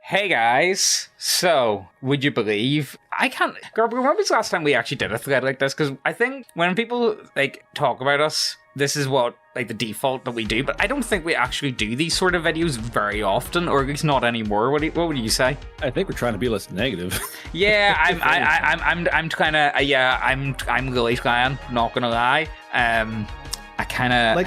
Hey guys, so would you believe I can't remember when was the last time we actually did a thread like this, because I think when people talk about us, this is what the default that we do, but I don't think we actually do these sort of videos very often, or at least not anymore. What would you say? I think we're trying to be less negative. Yeah, I'm kind of I'm really trying, not gonna lie. I kind of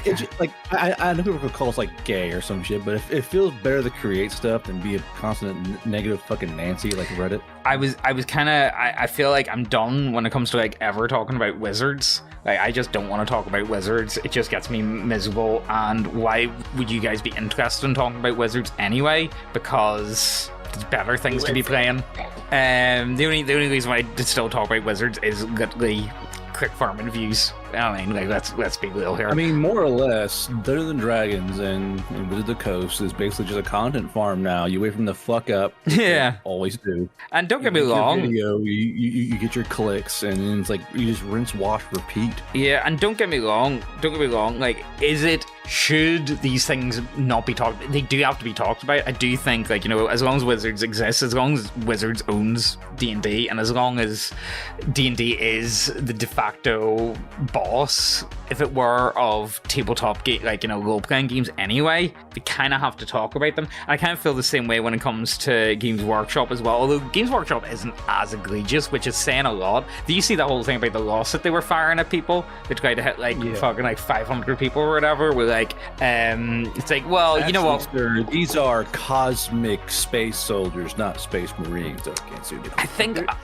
I know people could call us gay or some shit, but it feels better to create stuff than be a constant negative fucking Nancy like Reddit. I feel like I'm done when it comes to ever talking about wizards. I just don't want to talk about wizards. It just gets me miserable. And why would you guys be interested in talking about wizards anyway? Because there's better things to be playing. The only reason why I still talk about wizards is literally quick farming views. I mean, let's be real here. I mean, more or less, Dungeons and Dragons and Wizards of the Coast is basically just a content farm now. You wait from the fuck up. Yeah. Always do. And don't get me wrong. Video, you get your clicks, and then it's you just rinse, wash, repeat. Yeah, and don't get me wrong. Should these things not be talked? They do have to be talked about. I do think, as long as Wizards exists, as long as Wizards owns D&D, and as long as D&D is the de facto boss, if it were, of tabletop role-playing games anyway, we kind of have to talk about them. And I kind of feel the same way when it comes to Games Workshop as well, although Games Workshop isn't as egregious, which is saying a lot. Do you see that whole thing about the lawsuit they were firing at people? They tried to hit fucking 500 people or whatever, with it's well, actually, you know what? Sir, these are cosmic space soldiers, not space marines. So I can't see them.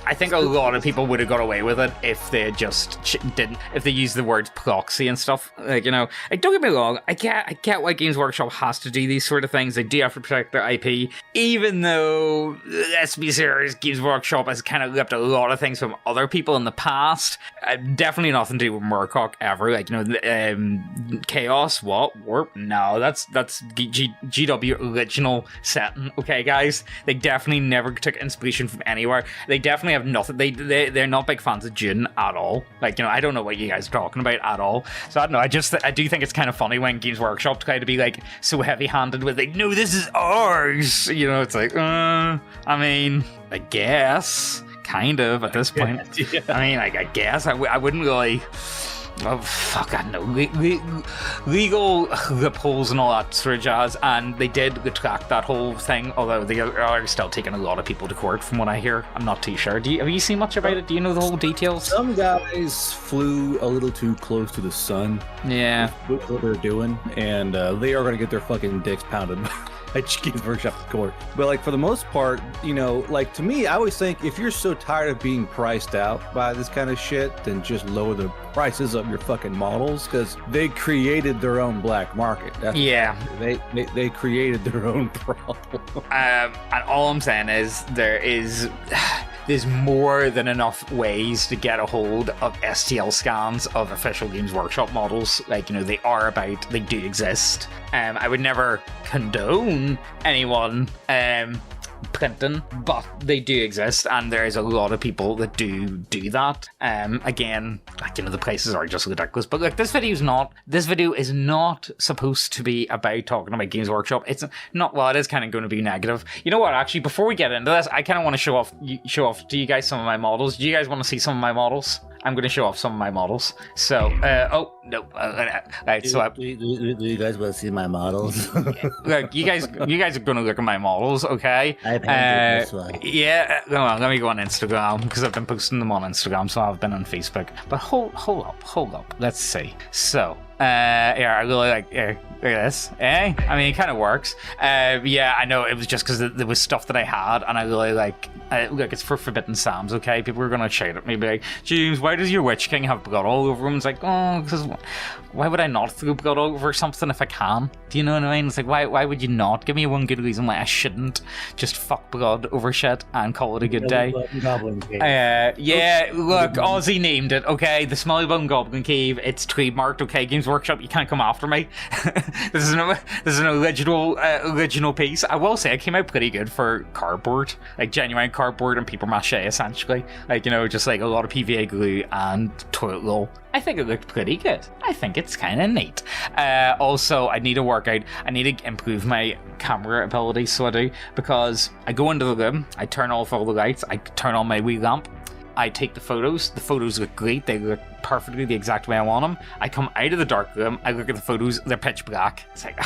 I think a lot of people would have got away with it if they just didn't, if they used the words proxy and stuff. Don't get me wrong, I get why Games Workshop has to do these sort of things. They do have to protect their IP, even though, let's be serious, Games Workshop has kind of ripped a lot of things from other people in the past. Definitely nothing to do with Murkoch ever. Chaos, what? Warp? No, that's GW original setting. Okay, guys, they definitely never took inspiration from anywhere. They definitely have nothing. They're not big fans of Dune at all. I don't know what you guys are talking about at all. So I don't know. I do think it's kind of funny when Games Workshop try to be so heavy-handed with no, this is ours. It's I mean, I guess kind of at this point. Yeah. I mean, I guess I wouldn't really. Oh, fuck, I know. Legal loopholes and all that sort of jazz, and they did retract that whole thing, although they are still taking a lot of people to court, from what I hear. I'm not too sure. Have you seen much about it? Do you know the whole details? Some guys flew a little too close to the sun. Yeah. With what they're doing, and they are going to get their fucking dicks pounded at Games Workshop court. But for the most part, to me, I always think if you're so tired of being priced out by this kind of shit, then just lower the prices of your fucking models, because they created their own black market. They created their own problem. And all I'm saying is there's more than enough ways to get a hold of STL scans of official Games Workshop models. They do exist. I would never condone anyone printing, but they do exist, and there is a lot of people that do that. Again, the prices are just ridiculous. But this video is not supposed to be about talking about Games Workshop. It's not. Well, it is kind of going to be negative. You know what? Actually, before we get into this, I kind of want to show off to you guys some of my models. Do you guys want to see some of my models? I'm going to show off some of my models. So, right. So, do you guys want to see my models? Look, you guys are going to look at my models, okay? I painted this one. Yeah. Let me go on Instagram, because I've been posting them on Instagram, so I've been on Facebook. But hold up. Let's see. So, I really look at this. I mean, it kind of works. Yeah, I know it was just because there was stuff that I had, and I really look, it's for Forbidden Sands, okay? People are gonna shout at me, be like, James, why does your Witch King have blood all over him? It's because why would I not throw blood over something if I can? Do you know what I mean? It's why would you not? Give me one good reason why I shouldn't just fuck blood over shit and call it a good day. Yeah, look, Ozzy named it, okay? The Smelly Bone Goblin Cave, it's trademarked, okay? Games Workshop, you can't come after me. This is an original piece. I will say it came out pretty good for cardboard, genuine cardboard and paper mache, essentially. Like, you know, just like a lot of PVA glue and toilet roll. I think it looked pretty good. I think it's kind of neat. Also, I need to work out. I need to improve my camera ability, so I do, because I go into the room, I turn off all the lights, I turn on my wee lamp, I take the photos look great, they look perfectly the exact way I want them. I come out of the dark room, I look at the photos, they're pitch black. It's like,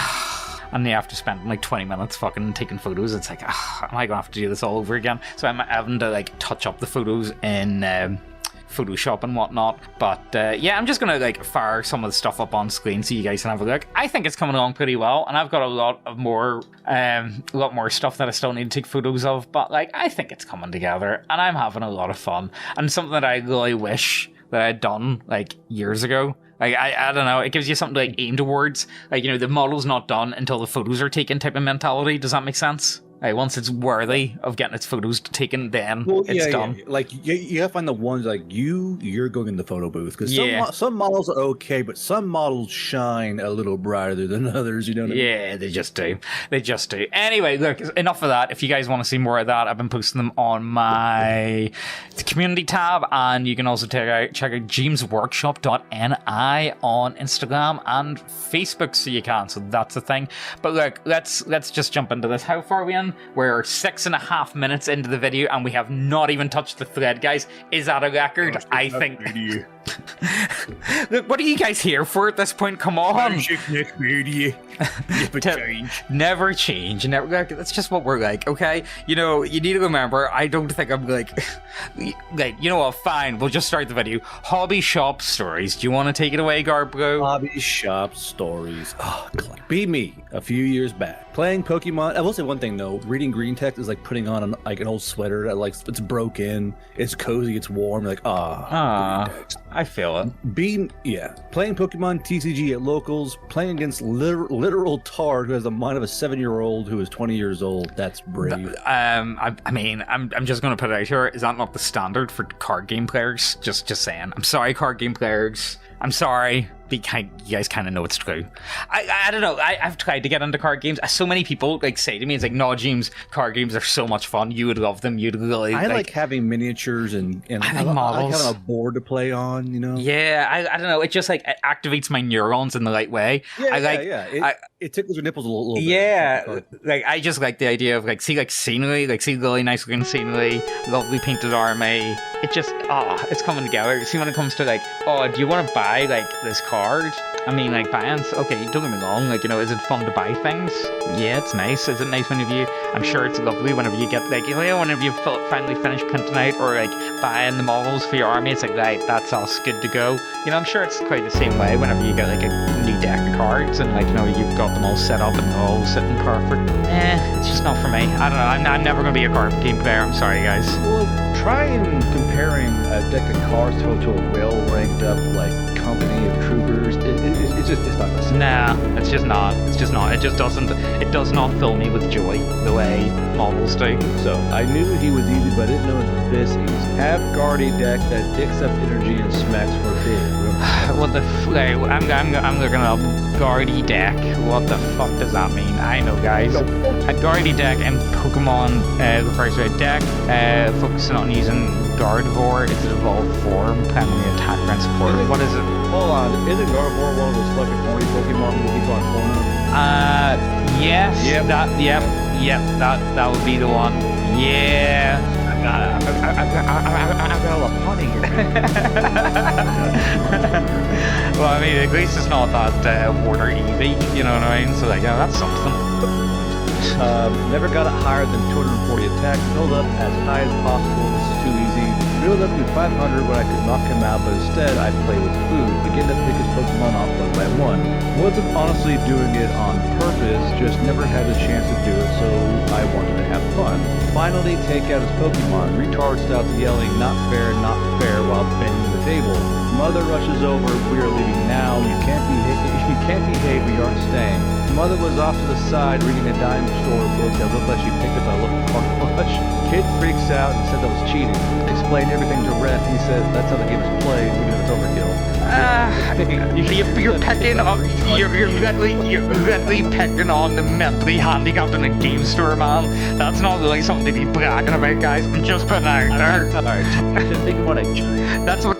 and they have to spend like 20 minutes fucking taking photos. It's like, am I gonna have to do this all over again? So I'm having to like touch up the photos in Photoshop and whatnot. But yeah, I'm just gonna like fire some of the stuff up on screen so you guys can have a look. I think it's coming along pretty well, and I've got a lot more stuff that I still need to take photos of, but like I think it's coming together and I'm having a lot of fun, and something that I really wish that I'd done like years ago. Like, I don't know, it gives you something to like aim towards. Like, you know, the model's not done until the photos are taken type of mentality. Does that make sense? Like, once it's worthy of getting its photos taken, then it's done. Yeah. Like, you gotta find the ones like you're going in the photo booth. Because some models are okay, but some models shine a little brighter than others, you know what I mean? Yeah, they just do. They just do. Anyway, look, enough of that. If you guys want to see more of that, I've been posting them on my community tab, and you can also check out jamesworkshop.ni on Instagram and Facebook, so you can. So that's a thing. But look, let's just jump into this. How far are we in? We're 6.5 minutes into the video and we have not even touched the thread, guys. Is that a record? I think. Look, what are you guys here for at this point? Come on. Neckbeardia. Never change. That's just what we're like, okay? You know, you need to remember, I don't think I'm like, you know what, fine, we'll just start the video. Hobby shop stories. Do you want to take it away, Garbro? Hobby shop stories. Oh, be me a few years back. Playing Pokemon. I will say one thing though, reading green text is like putting on an old sweater that like it's broken, it's cozy, it's warm, like I feel it. Playing Pokemon TCG at locals, playing against literal Tard who has the mind of a 7-year-old who is 20 years old. That's brave. I mean, I'm just gonna put it out here. Is that not the standard for card game players? Just saying. I'm sorry, card game players. I'm sorry. You guys kind of know it's true. I don't know. I've tried to get into card games. So many people like say to me, it's like, no, James, card games are so much fun. You would love them. You'd really. I like having miniatures and I like models. I like having a board to play on. You know. Yeah, I don't know. It just like it activates my neurons in the right way. It tickles your nipples a little bit. Yeah, like I just like the idea of like see scenery, like see really nice looking scenery, lovely painted army. It just it's coming together. See, when it comes to like, do you want to buy like this card? I mean, like buying. Okay, don't get me wrong. Like, you know, is it fun to buy things? Yeah, it's nice. Is it nice whenever you? I'm sure it's lovely whenever you get like, whenever you finally finish printing out or like buying the models for your army. It's like, right, that's us, good to go. You know, I'm sure it's quite the same way whenever you get like a new deck of cards and like, you know, you've got them all set up and they're all sitting perfect. It's just not for me. I don't know. I'm never gonna be a card game player. I'm sorry, guys. Well, try and comparing a deck of cards to a well-ranked up like company of troopers. It's not the same. Nah, it's just not. It just doesn't. It does not fill me with joy the way models do. So I knew he was easy, but I didn't know this easy. Have Guardy deck that dicks up energy and smacks for big. What the I'm looking up Guardy deck. What the fuck does that mean? I know, guys. A Guardy deck in Pokemon refers to a deck focusing on using Gardevoir. It's an evolved form, primarily attack and support. What is it? Hold on, isn't Gardevoir one of those fucking horny Pokemon that keep on phoning? Yes. Yep. That would be the one. Yeah. I've got a lot of honey here. Well, I mean, at least it's not that water easy, you know what I mean? So, like, yeah, that's something. Never got it higher than 240 attack. Build up as high as possible. This is too easy. Build up to 500 when I could knock him out, but instead I play with food. Begin to pick his Pokemon off one by one. Wasn't honestly doing it on purpose, just never had the chance to do it, so I wanted to have fun. Finally, take out his Pokemon. Retard starts yelling, not fair, while banging the table. Mother rushes over, we are leaving now. You can't behave, we aren't staying. Mother was off to the side reading a dime store book that looked like she picked up a little car wash. Kid freaks out and said that was cheating. Explained everything to ref. He said that's how the game is played, even if it's overkill. You're picking on you're literally picking on the mentally handicapped in a game store, man. That's not really something to be bragging about, guys. I'm just putting it out there. Alright, think what I That's what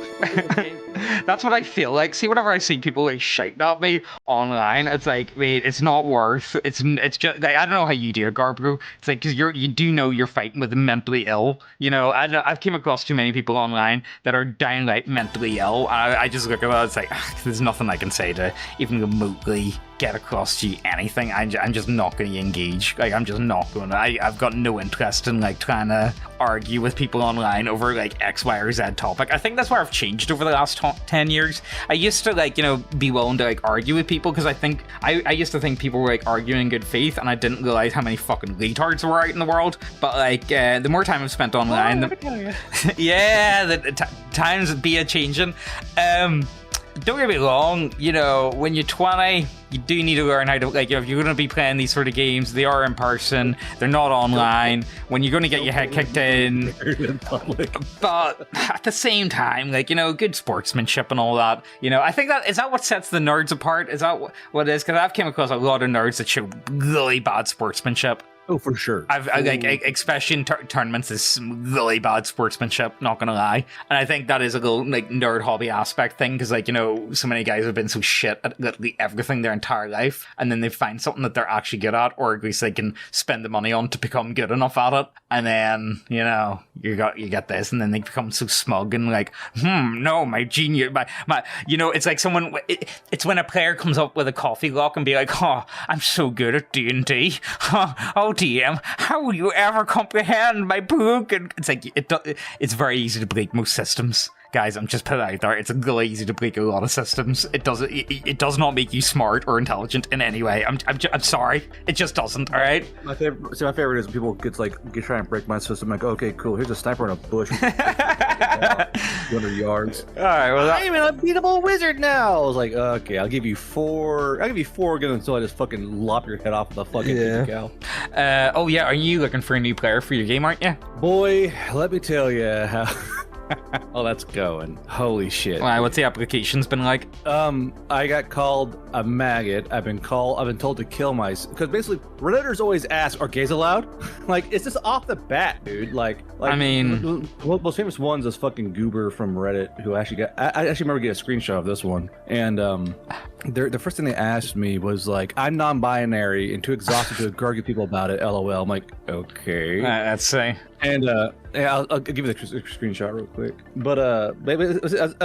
that's what I feel like. See, whenever I see people like shouting at me online, it's like, wait, it's not worth. It's just like, I don't know how you do it, Garbro. It's like, because you do know you're fighting with the mentally ill. You know, I've came across too many people online that are downright mentally ill. I just look at that. It's like, there's nothing I can say to even remotely get across to you anything. I'm just not going to engage. Like, I'm just not going to. I've got no interest in like trying to argue with people online over like X, Y, or Z topic. I think that's where I've changed over the last 10 years. I used to like, you know, be willing to like argue with people because I think I used to think people were like arguing in good faith, and I didn't realize how many fucking retards were out in the world. But like the more time I've spent online, yeah, the times be a changing. Don't get me wrong, you know, when you're 20, you do need to learn how to, like, you know, if you're going to be playing these sort of games, they are in person, they're not online. When you're going to get your head kicked in, but at the same time, like, you know, good sportsmanship and all that, you know, I think is that what sets the nerds apart? Is that what it is? Because I've came across a lot of nerds that show really bad sportsmanship. Oh, for sure. I like, especially in tournaments, is really bad sportsmanship, not gonna lie. And I think that is a little like nerd hobby aspect thing, because like, you know, so many guys have been so shit at literally everything their entire life, and then they find something that they're actually good at, or at least they can spend the money on to become good enough at it. And then, you know, you get this, and then they become so smug and like, no, my genius, my you know, it's like someone, it's when a player comes up with a coffee lock and be like, oh, I'm so good at D&D. Oh, DM, how will you ever comprehend my book? And it's like, it's very easy to break most systems. Guys, I'm just putting it out there. It's really easy to break a lot of systems. It does not make you smart or intelligent in any way. I'm sorry. It just doesn't. All right. My favorite is when people get try and break my system. Like, okay, cool. Here's a sniper in a bush. 200 yards. All right. Well, I'm an unbeatable wizard now. I was like, okay, I'll give you 4. I'll give you 4 again until I just fucking lop your head off with a fucking cow. Oh yeah. Are you looking for a new player for your game? Aren't you? Boy, let me tell you how. Oh, that's going. Holy shit. Why? What's the application's been like? I got called a maggot. I've been told to kill myself. Because basically, Redditors always ask, are gays allowed? Like, it's just off the bat, dude. Like I mean, one of the most famous ones is fucking Goober from Reddit, who actually got, I actually remember getting a screenshot of this one. And, the first thing they asked me was like, I'm non-binary and too exhausted to argue people about it, LOL. I'm like, okay. Let's see. And yeah, I'll give you the screenshot real quick. But I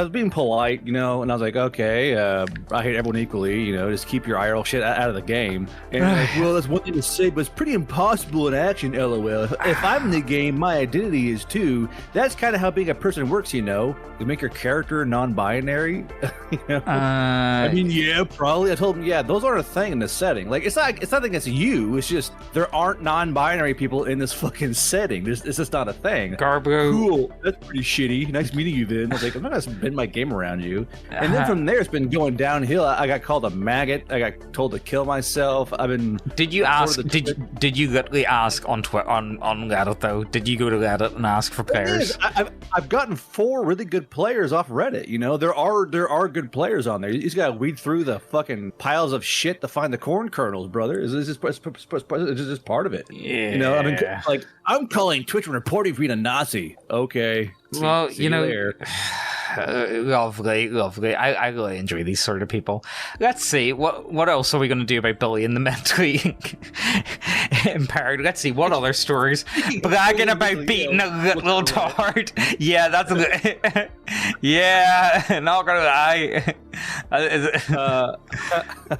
was being polite, you know, and I was like, okay, I hate everyone equally, you know, just keep your IRL shit out of the game. And like, well, that's one thing to say, but it's pretty impossible in action, LOL. If I'm in the game, my identity is too. That's kind of how being a person works, you know. You make your character non-binary. You know? I mean, yeah, probably. I told him, yeah, those aren't a thing in this setting. Like, it's nothing against you. It's just there aren't non-binary people in this fucking setting. It's just not a thing. Garbo. Cool. That's pretty shitty. Nice meeting you then. I was like, I'm not gonna bend my game around you. And then from there, it's been going downhill. I got called a maggot. I got told to kill myself. I've been. Did you ask? Did you literally ask on Twitter on Reddit though? Did you go to Reddit and ask for players? I've gotten 4 really good players off Reddit. You know, there are good players on there. You just gotta weed through the fucking piles of shit to find the corn kernels, brother. It's just part of it. Yeah. You know, I mean, like, I'm calling Twitch and reporting for being a Nazi. Okay. Well, See you know, later. lovely. I really enjoy these sort of people. Let's see, what else are we going to do about Billy and the mentally impaired? Let's see, what other stories? Bragging about beating a little tart. Yeah, that's yeah, not gonna lie.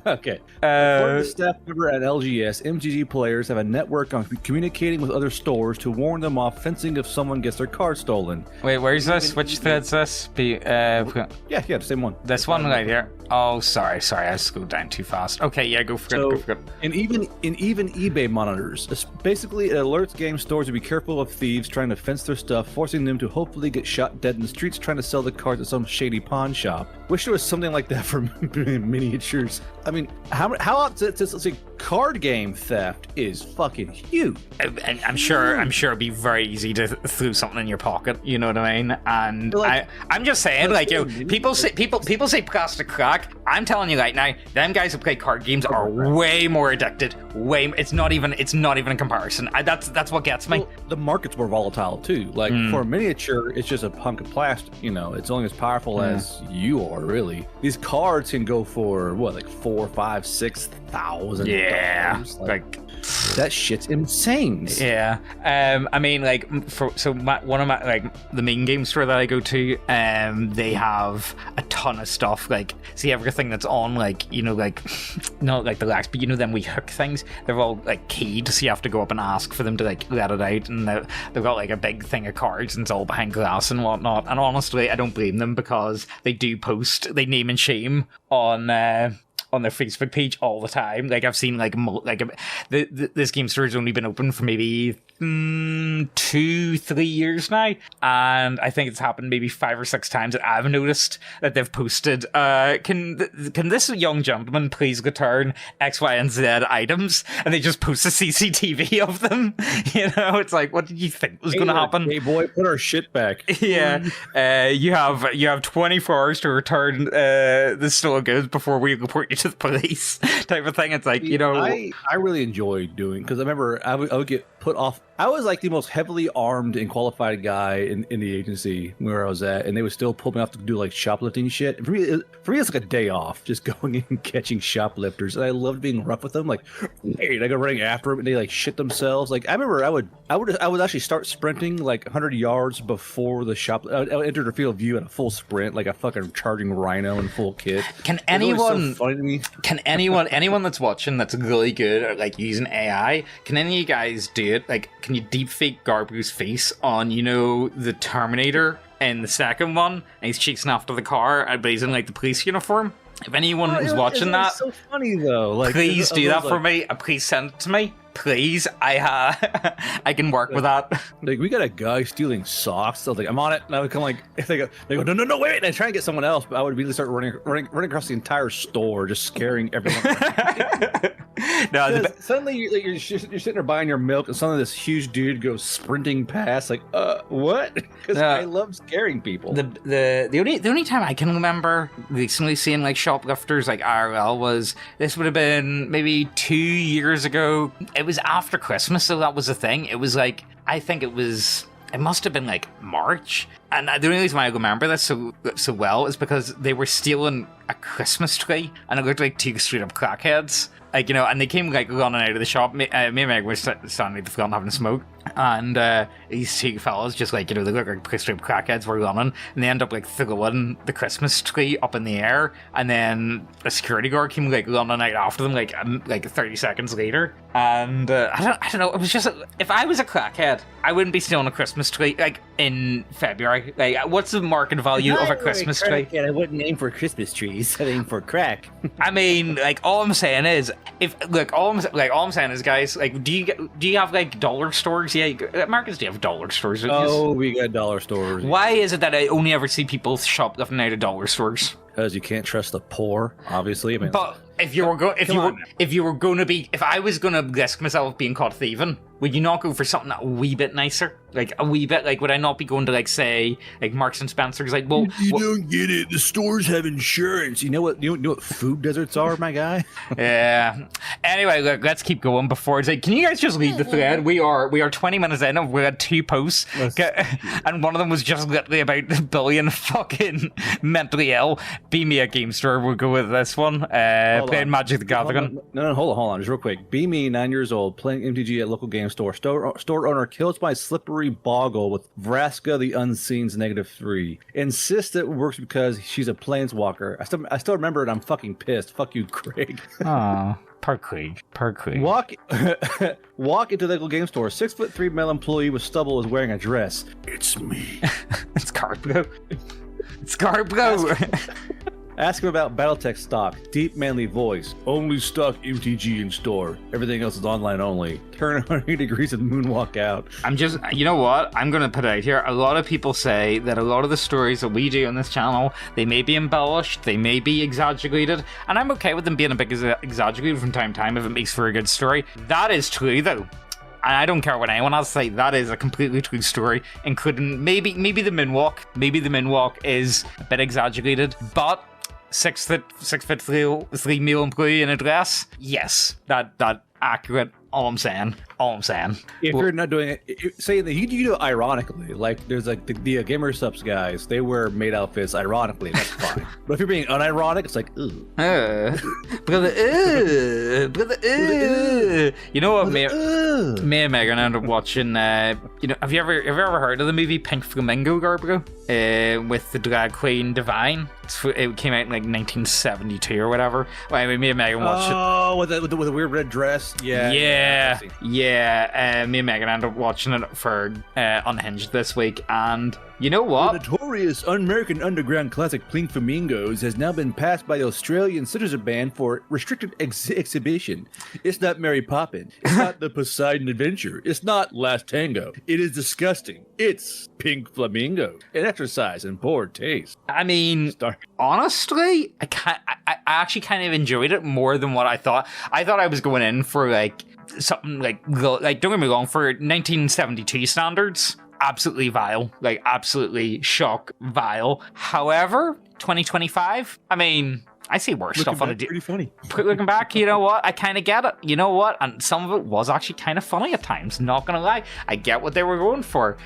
Okay. According to staff member at LGS, MGG players have a network on communicating with other stores to warn them off fencing if someone gets their card stolen. Wait, where's this? Which thread's this? Yeah, the same one. This one right here. Oh, sorry, I scrolled down too fast. Okay, yeah, go for it. Go for it. And even eBay monitors, basically it alerts game stores to be careful of thieves trying to fence their stuff, forcing them to hopefully get shot dead in the streets trying to sell the cards at some shady pawn shop. Wish there was something like that for miniatures. I mean, how let's say card game theft is fucking huge. And I'm sure it'd be very easy to throw something in your pocket. You know what I mean? And like, I'm just saying, like, you know, people say plastic crack. I'm telling you right now, them guys who play card games are way more addicted. It's not even a comparison. That's what gets me. Well, the market's more volatile too. Like for a miniature, it's just a hunk of plastic. You know, it's only as powerful as you are. Really, these cards can go for what, like $4,000, $5,000, $6,000. Yeah, like that shit's insane. Yeah, I mean, like, one of my, like, the main game store that I go to, they have a ton of stuff. Like, see, everything that's on, like, you know, like, not like the lax, but you know, them we hook things. They're all like keyed, so you have to go up and ask for them to like let it out. And they've got like a big thing of cards, and it's all behind glass and whatnot. And honestly, I don't blame them, because they do post, they name and shame on their Facebook page all the time. Like, I've seen like this game store has only been open for maybe 2-3 years now, and I think it's happened maybe 5 or 6 times that I've noticed that they've posted, can this young gentleman please return X, Y, and Z items, and they just post a CCTV of them. You know, it's like, what did you think was going to happen? Hey boy, put our shit back. Yeah, you have 24 hours to return this stolen goods before we report you to the police, type of thing. It's like, you know, I really enjoy doing, because I remember I would get put off. I was like the most heavily armed and qualified guy in the agency where I was at, and they would still pull me off to do like shoplifting shit. And for me, it's like a day off, just going in and catching shoplifters. And I loved being rough with them. Like, hey, I go running after them, and they like shit themselves. Like, I remember I would actually start sprinting like 100 yards before the shop. I would enter the field of view in a full sprint, like a fucking charging rhino in full kit. Can anyone? So funny to me. Can anyone that's watching that's really good at like using AI? Can any of you guys do it? Like, can you deepfake Garbu's face on, you know, the Terminator in the second one, and he's chasing after the car, but he's in like the police uniform? If anyone is watching that, it's so funny though. Like, please do that for me. Please send it to me. Please, I can work with that. Like, we got a guy stealing socks. So I was like, I'm on it. And I would come like, they go, no, wait. And I try and get someone else, but I would really start running across the entire store, just scaring everyone. No, suddenly you're sitting there buying your milk, and suddenly this huge dude goes sprinting past. Like, what? Because I love scaring people. The only time I can remember recently seeing like shoplifters like IRL was, this would have been maybe 2 years ago. It was after Christmas, so that was a thing. It was like, I think it must have been like March. And the only reason why I remember this so well is because they were stealing a Christmas tree, and it looked like 2 straight up crackheads. Like, you know, and they came like running out of the shop. Me and Meg were standing at the front having a smoke, and these 2 fellas just like, you know, they look like straight up crackheads were running, and they end up like throwing the Christmas tree up in the air, and then a security guard came like running out after them like 30 seconds later. And I don't know, it was just, if I was a crackhead, I wouldn't be stealing a Christmas tree like in February. Like, what's the market value of a Christmas tree? I wouldn't aim for Christmas trees. I'd aim for crack. I mean, like, all I'm saying is, all I'm saying is, guys, like, do you have like dollar stores? Yeah, Marcus, do you have dollar stores? Oh, we got dollar stores. Why is it that I only ever see people shoplifting out of dollar stores? Because you can't trust the poor, obviously. I mean, but if I was gonna risk myself being caught thieving, would you not go for something a wee bit nicer? Like, a wee bit, like, would I not be going to, like, say, like, Marks and Spencer's? Like, well, you don't get it. The stores have insurance. You know what food deserts are, my guy? Yeah. Anyway, look, let's keep going before it's like, can you guys just leave the thread? We are 20 minutes in, and we had 2 posts, and one of them was just literally about Billy and fucking mentally ill. Be Me a Game Store. We'll go with this one. Playing Magic the Gathering. No, hold on, just real quick. Be Me, 9 years old, playing MTG at local game store. Store owner kills by slippery boggle with Vraska the Unseen's -3. Insists it works because she's a planeswalker. I still remember it. I'm fucking pissed. Fuck you, Craig. Aw. Per Craig. Walk into the local game store. 6'3" male employee with stubble is wearing a dress. It's me. It's Carblo. It's Carblo. Ask him about Battletech stock. Deep, manly voice. Only stock MTG in store. Everything else is online only. Turn 180 degrees and moonwalk out. I'm just, you know what? I'm going to put it out here. A lot of people say that a lot of the stories that we do on this channel, they may be embellished, they may be exaggerated, and I'm okay with them being a bit exaggerated from time to time if it makes for a good story. That is true, though. And I don't care what anyone else say, that is a completely true story, including maybe the moonwalk. Maybe the moonwalk is a bit exaggerated, but 6'3" male employee in a dress, yes, that accurate. All I'm saying. If you're not doing it, say that you do it ironically. Like there's like the Gamer Subs guys, they wear maid outfits ironically. That's fine. But if you're being unironic, it's like brother. You know what? Me and Megan ended up watching. Have you ever heard of the movie Pink Flamingo, Garbro? With the drag queen Divine. It came out in like 1972 or whatever. Well, anyway, me and Megan watched it. Oh, with the weird red dress. Yeah. Me and Megan ended up watching it for Unhinged this week, and you know what? The notorious American underground classic Pink Flamingos has now been passed by the Australian Citizen Ban for restricted exhibition. It's not Mary Poppins. It's not the Poseidon Adventure. It's not Last Tango. It is disgusting. It's Pink Flamingo. An exercise in poor taste. I mean, honestly, I actually kind of enjoyed it more than what I thought. I thought I was going in for like something like don't get me wrong, for 1972 standards, absolutely vile, like absolutely shock vile. However, 2025, I mean, I see worse stuff on it. Pretty funny. Looking back, you know what? I kind of get it. You know what? And some of it was actually kind of funny at times. Not gonna lie, I get what they were going for.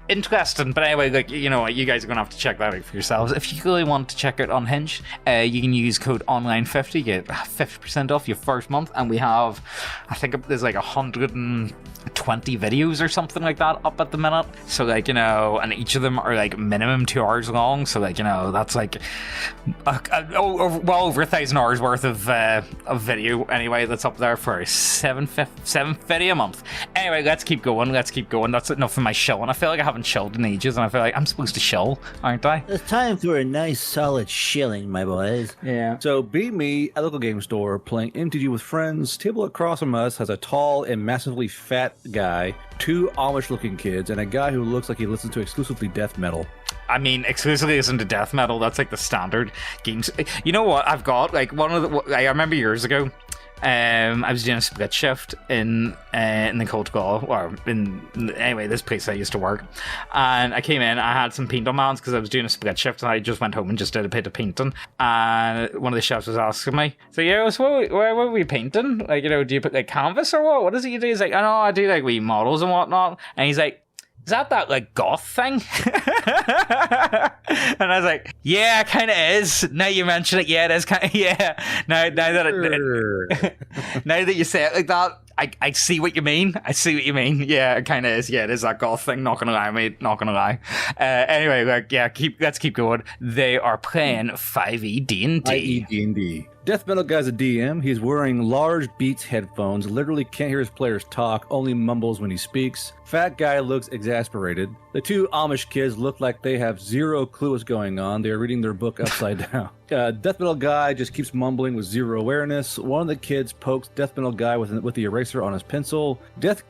Interesting, but anyway, like, you know what? You guys are gonna have to check that out for yourselves. If you really want to check out Unhinged, you can use code online50, get 50% off your first month. And we have, I think there's like 120 videos or something like that up at the minute. So like, you know, and each of them are like minimum 2 hours long. So like, you know, that's like well over 1,000 hours worth of video anyway. That's up there for $7.50 a month. Anyway, let's keep going. That's enough of my shilling. I feel like I haven't chilled in ages, and I feel like I'm supposed to chill, aren't I? It's time for a nice solid shilling, my boys. Yeah. So be me at a local game store playing MTG with friends. Table across from us has a tall and massively fat guy, 2 Amish looking kids, and a guy who looks like he listens to exclusively death metal. I mean, exclusively listen to death metal. That's like the standard games. You know what? I've got like I remember years ago, I was doing a split shift in the Cold Claw, or anyway, this place I used to work, and I came in. I had some paint on my hands because I was doing a split shift, and I just went home and just did a bit of painting. And one of the chefs was asking me, so yeah, so what were we painting? Like, you know, do you put like canvas or what? What is it you do? He's like, I know I do like wee models and whatnot. And he's like, is that like goth thing? And I was like, yeah, it kind of is. Now you mention it, yeah, it is kind of, yeah. Now that you say it like that, I see what you mean. Yeah, it kind of is. Yeah, it is that golf thing. Not gonna lie, mate. Not gonna lie. Anyway, like, yeah, let's keep going. They are playing 5e D&D. D&D. Death Metal Guy's a DM. He's wearing large Beats headphones. Literally can't hear his players talk. Only mumbles when he speaks. Fat guy looks exasperated. The 2 Amish kids look like they have zero clue what's going on. They're reading their book upside down. Death Metal Guy just keeps mumbling with zero awareness. One of the kids pokes Death Metal Guy with the eraser on his pencil. Death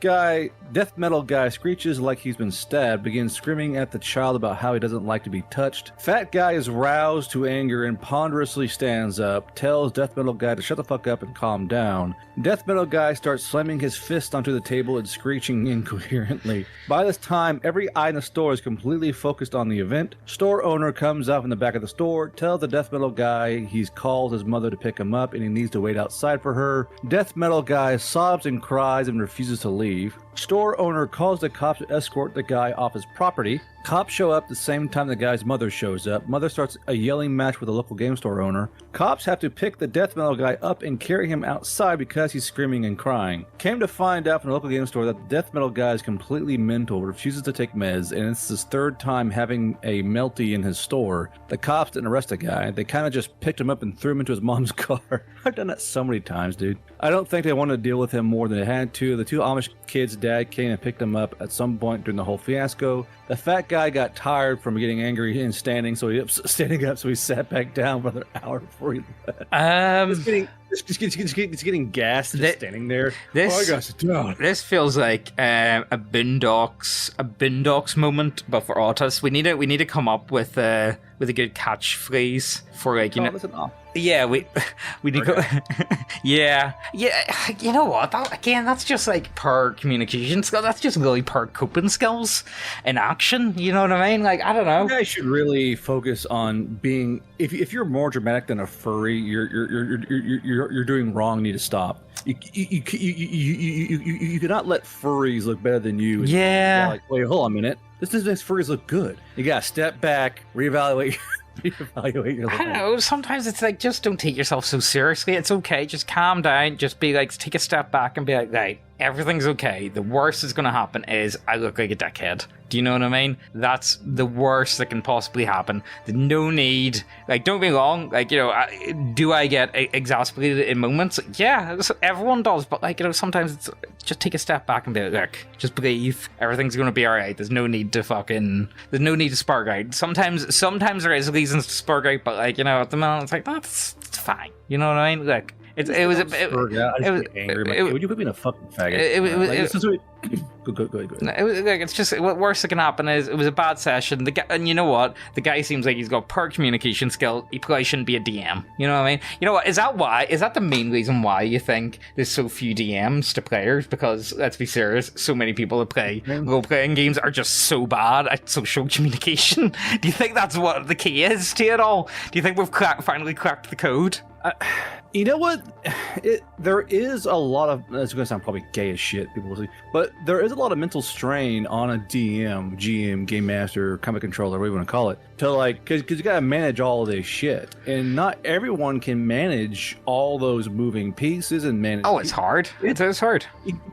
Metal Guy screeches like he's been stabbed, begins screaming at the child about how he doesn't like to be touched. Fat guy is roused to anger and ponderously stands up, tells Death Metal Guy to shut the fuck up and calm down. Death Metal Guy starts slamming his fist onto the table and screeching incoherently. By this time, every eye in the store is completely focused on the event. Store owner comes out from the back of the store, tells the Death Metal Guy he's called his mother to pick him up and he needs to wait outside for her. Death Metal Guy sobs and cries and refuses to leave. Store owner calls the cops to escort the guy off his property. Cops show up the same time the guy's mother shows up. Mother starts a yelling match with the local game store owner. Cops have to pick the Death Metal Guy up and carry him outside because he's screaming and crying. Came to find out from the local game store that the Death Metal Guy is completely mental, refuses to take meds, and it's his 3rd time having a melty in his store. The cops didn't arrest the guy. They kind of just picked him up and threw him into his mom's car. I've done that so many times, dude. I don't think they wanted to deal with him more than they had to. The 2 Amish kids' dad came and picked him up at some point during the whole fiasco. The fat guy got tired from getting angry and standing up, so he sat back down for another hour before he left. Just getting gassed, just standing there. I gotta sit down. This feels like a Boondocks moment, but for autos. We need to come up with a good catchphrase for Yeah, we need to. Yeah. You know what? That's just like per communication skill. That's just really per coping skills in action. You know what I mean? Like, I don't know. You guys should really focus on being. If you're more dramatic than a furry, you're doing wrong. Need to stop. You cannot let furries look better than you. Yeah. Like, wait, hold on a minute. This makes furries look good. You gotta step back, reevaluate your life. I don't know. Sometimes it's like, just don't take yourself so seriously. It's okay. Just calm down. Just be like, take a step back and be like, right, everything's okay. The worst that's going to happen is I look like a dickhead. Do you know what I mean? That's the worst that can possibly happen. There's no need. Like, don't be wrong. Like, do I get exasperated in moments? Yeah, everyone does. But, like, sometimes it's just take a step back and be like, look, just breathe. Everything's going to be all right. There's no need to spark out. Sometimes there is reasons to spark out, but, like, at the moment, it's like, it's fine. You know what I mean? Look. It was angry. Would you put me in a fucking faggot? Go ahead. It's just what worse that can happen is it was a bad session. The guy, and you know what? The guy seems like he's got poor communication skill. He probably shouldn't be a DM. You know what I mean? You know what? Is that the main reason why you think there's so few DMs to players? Because let's be serious, so many people that play role-playing games are just so bad at social communication. Do you think that's what the key is to it all? Do you think we've finally cracked the code? You know what? There is a lot of. It's going to sound probably gay as shit, people will say, but there is a lot of mental strain on a DM, GM, game master, combat controller, whatever you want to call it, to like, because you got to manage all of this shit, and not everyone can manage all those moving pieces and manage. Oh, it's hard. It is hard.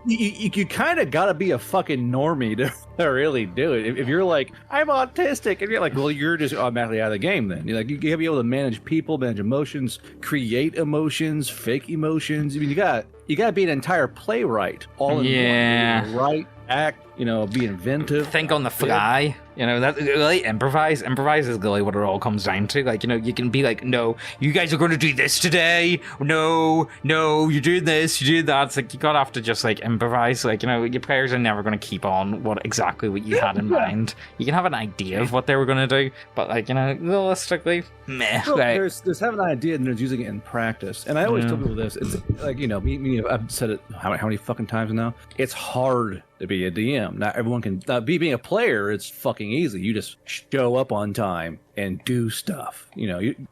You kind of got to be a fucking normie to really do it. If you're like, I'm autistic, and you're like, well, you're just automatically out of the game. Then you're like, you gotta be able to manage people, manage emotions, create emotions, fake emotions. I mean, you gotta be an entire playwright all in one. Write, act, be inventive. Think on the fly. That really improvise is really what it all comes down to. Like, you can be like, no, you guys are going to do this today. No, you're doing this, you do that. It's like, you gotta have to just like improvise. Like, your players are never going to keep on exactly what you had in mind. You can have an idea of what they were going to do, but like, realistically, meh. Well, there's having an idea and there's using it in practice. And I always tell people this. It's like, I've said it how many fucking times now? It's hard to be a DM. Not everyone can. Being a player, it's fucking easy. You just show up on time and do stuff.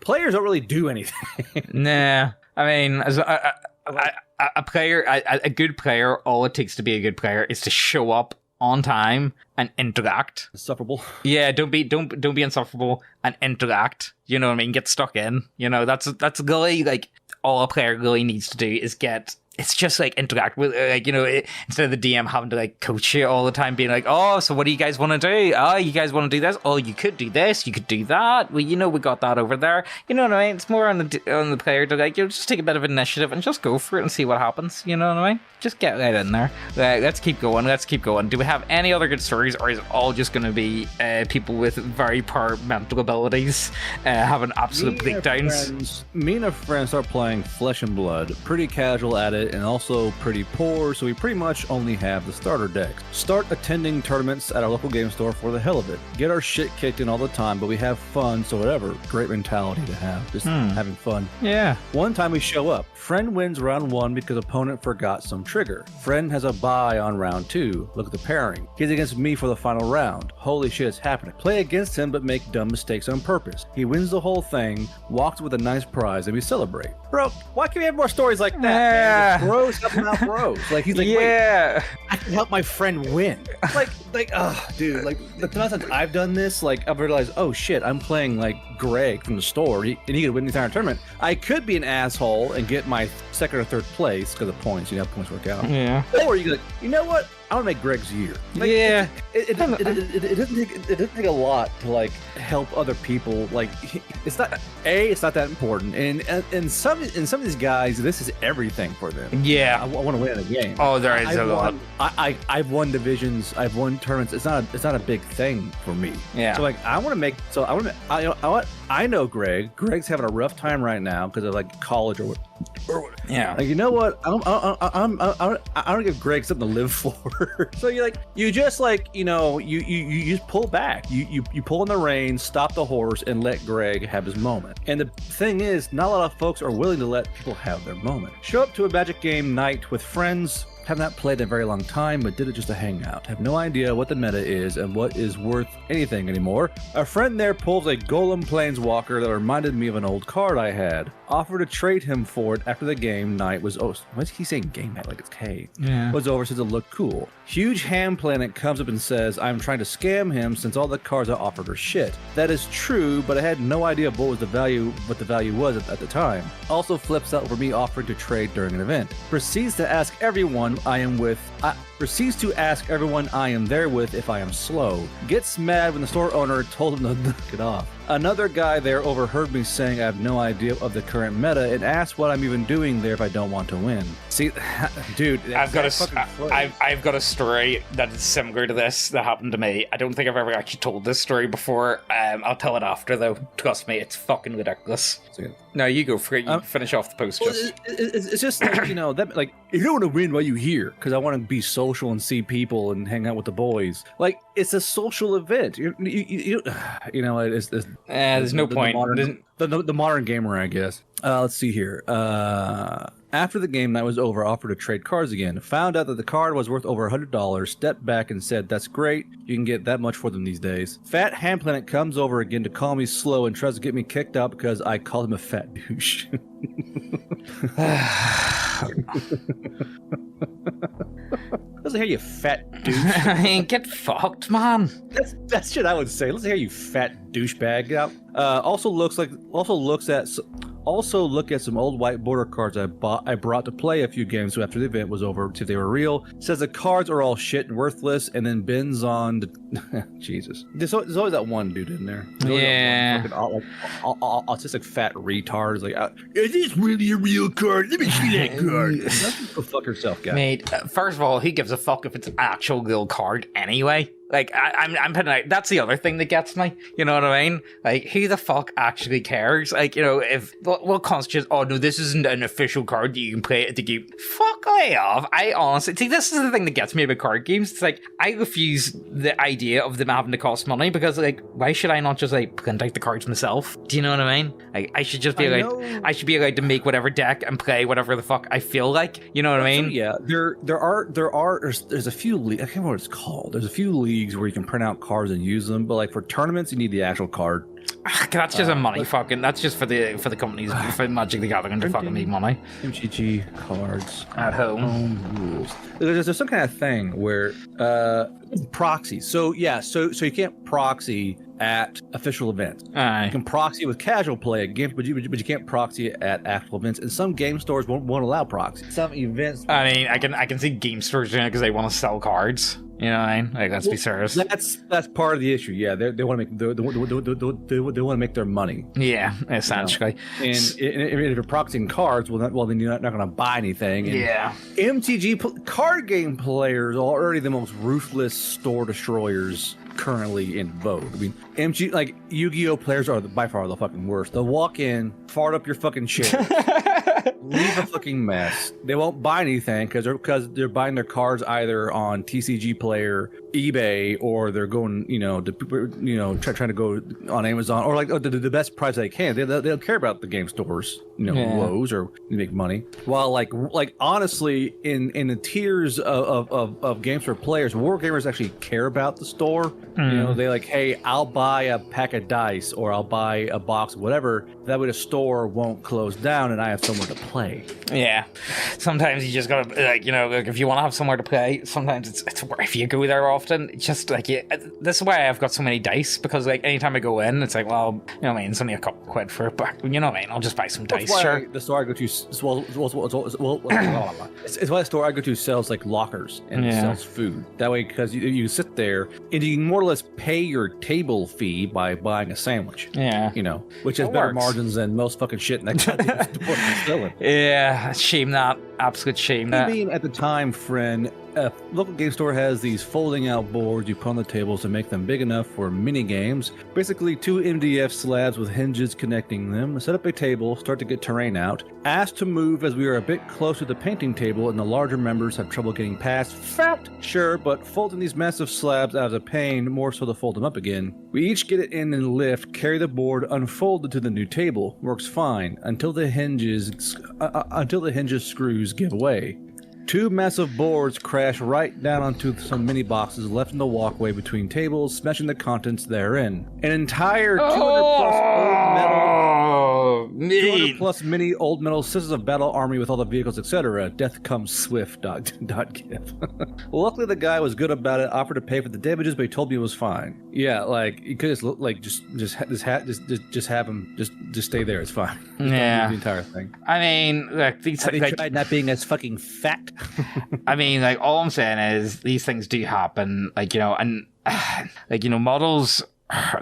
Players don't really do anything. Nah, I mean, as a player, a good player, all it takes to be a good player is to show up on time and interact. Insufferable. Yeah, don't be insufferable and interact. You know what I mean? Get stuck in. That's really like all a player really needs to do is get. It's just like interact with, instead of the DM having to like coach you all the time, being like, oh, so what do you guys want to do? Oh, you guys want to do this? Oh, you could do this, you could do that. Well, we got that over there. You know what I mean? It's more on the player to like, just take a bit of initiative and just go for it and see what happens. You know what I mean? Just get right in there. Let's keep going. Do we have any other good stories, or is it all just going to be people with very poor mental abilities having absolute breakdowns? Me and a friend start playing Flesh and Blood, pretty casual at it, and also pretty poor, so we pretty much only have the starter decks. Start attending tournaments at our local game store for the hell of it. Get our shit kicked in all the time, but we have fun, so whatever. Great mentality to have, just having fun. Yeah. One time we show up. Friend wins round 1 because opponent forgot some trigger. Friend has a bye on round 2. Look at the pairing. He's against me for the final round. Holy shit, it's happening. Play against him, but make dumb mistakes on purpose. He wins the whole thing, walks with a nice prize, and we celebrate. Bro, why can't we have more stories like that? Yeah. Man? Bros helping out bros. Like, he's like, yeah, wait, I can help my friend win. Dude, like, the times I've done this, like, I've realized, oh shit, I'm playing like Greg from the store, and he could win the entire tournament. I could be an asshole and get my second or third place because of points. Points work out. Yeah. Or you go, you know what? want to make Greg's year. Like, Yeah. it doesn't take a lot to like help other people. Like it's not that important, and some of these guys, this is everything for them. Yeah. I want to win a game. Oh, there is a lot. I've won divisions. I've won tournaments. It's not a big thing for me. Yeah. So like I want to make. So I know Greg. Greg's having a rough time right now because of like college or Yeah. like, you know what? I don't give Greg something to live for. So you just pull back. You pull in the reins, stop the horse, and let Greg have his moment. And the thing is, not a lot of folks are willing to let people have their moment. Show up to a Magic game night with friends. Have not played in a very long time, but did it just to hang out. Have no idea what the meta is and what is worth anything anymore. A friend there pulls a Golem Planeswalker that reminded me of an old card I had. Offered to trade him for it after the game night was... Oh, why is he saying game night like it's K? Yeah. Was over since it looked cool. Huge Ham Planet comes up and says, I'm trying to scam him since all the cards I offered are shit. That is true, but I had no idea what the value was at the time. Also flips out for me offering to trade during an event. Proceeds to ask everyone I am there with if I am slow. Gets mad when the store owner told him to knock it off. Another guy there overheard me saying I have no idea of the current meta and asked what I'm even doing there if I don't want to win. See, dude, I've got a story that is similar to this that happened to me. I don't think I've ever actually told this story before. I'll tell it after though. Trust me, it's fucking ridiculous. No, you go for it. You finish off the post. Well, it's just like, that like you don't want to win while you here because I want to be social and see people and hang out with the boys. Like it's a social event. There's no point. The modern gamer, I guess. Let's see here. After the game night was over, offered to trade cards again. Found out that the card was worth over $100. Stepped back and said, "That's great. You can get that much for them these days." Fat Ham Planet comes over again to call me slow and tries to get me kicked out because I called him a fat douche. Let's hear you, fat douche. Get fucked, man. That's shit I would say. Let's hear you, fat douchebag. Get out. Also look at some old white border cards I brought to play a few games after the event was over to see if they were real. Says the cards are all shit and worthless, and then bends on the Jesus. There's always that one dude in there. Yeah. Autistic fat retard is like, is this really a real card? Let me see that card. Go fuck yourself, guy. Mate, first of all, who gives a fuck if it's an actual real card anyway? Like, I'm putting out, that's the other thing that gets me, you know what I mean? Like, who the fuck actually cares? Like, if, what constitutes, oh no, this isn't an official card that you can play at the game. Fuck off. I honestly, see, this is the thing that gets me about card games. It's like, I refuse the idea of them having to cost money because, like, why should I not just, like, print out the cards myself? Do you know what I mean? Like, I should just be I should be allowed to make whatever deck and play whatever the fuck I feel like. You know what I mean? Yeah, there's a few leagues, I can't remember what it's called. There's a few leagues where you can print out cards and use them, but like for tournaments you need the actual card. That's just a money fucking. That's just for the companies for Magic the Gathering to fucking make money. MTG cards at home rules. There's some kind of thing where proxy. So you can't proxy at official events. Aye. You can proxy with casual play at games, but you can't proxy at actual events. And some game stores won't allow proxy. Some events. I mean, I can see game stores doing it because they want to sell cards. You know what I mean? Like, let's be serious. That's part of the issue. Yeah, they want to make they want to make their money. Yeah, essentially. And if you're proxying cards, then you're not going to buy anything. And yeah. MTG card game players are already the most ruthless store destroyers currently in vogue. I mean, Yu-Gi-Oh players are by far the fucking worst. They'll walk in, fart up your fucking chair, leave a fucking mess. They won't buy anything because they're buying their cards either on TCG Player, eBay, or they're going trying to go on Amazon or like the best price they can. They don't care about the game stores, woes or make money. While like honestly, in the tiers of games for players, war gamers actually care about the store. They like, hey, I'll buy a pack of dice or I'll buy a box of whatever. That way the store won't close down and I have somewhere to play. Yeah. Sometimes you just gotta, like, if you want to have somewhere to play, sometimes it's if you go there often, often. Just like this is why I've got so many dice, because like anytime I go in, it's like, well, you know what I mean, it's only a couple quid for it, but you know what I mean, I'll just buy some dice. Sure. The store I go to, it's why the store I go to sells like lockers and sells food. That way, because you sit there and you can more or less pay your table fee by buying a sandwich. Yeah, you know, which has better margins than most fucking shit in that goddamn store is selling. Yeah, shame that. Absolute shame that. I mean, at the time, friend, a local game store has these folding out boards you put on the tables to make them big enough for mini games. Basically, 2 MDF slabs with hinges connecting them. Set up a table, start to get terrain out. Asked to move as we are a bit close to the painting table and the larger members have trouble getting past. Fact, sure, but folding these massive slabs out is a pain, more so to fold them up again. We each get it in and lift, carry the board unfolded to the new table. Works fine until the hinges screws give away. 2 massive boards crash right down onto some mini boxes left in the walkway between tables, smashing the contents therein. An entire 200 plus mini old metal Sisters of Battle army with all the vehicles, etc. Death comes swift. .gif. Luckily, the guy was good about it. Offered to pay for the damages, but he told me it was fine. Yeah, like you could just like just have him just stay there. It's fine. Yeah, the entire thing. I mean, like these have like, they tried not being as fucking fat? I mean, like, all I'm saying is these things do happen, like, you know, and like, you know, models,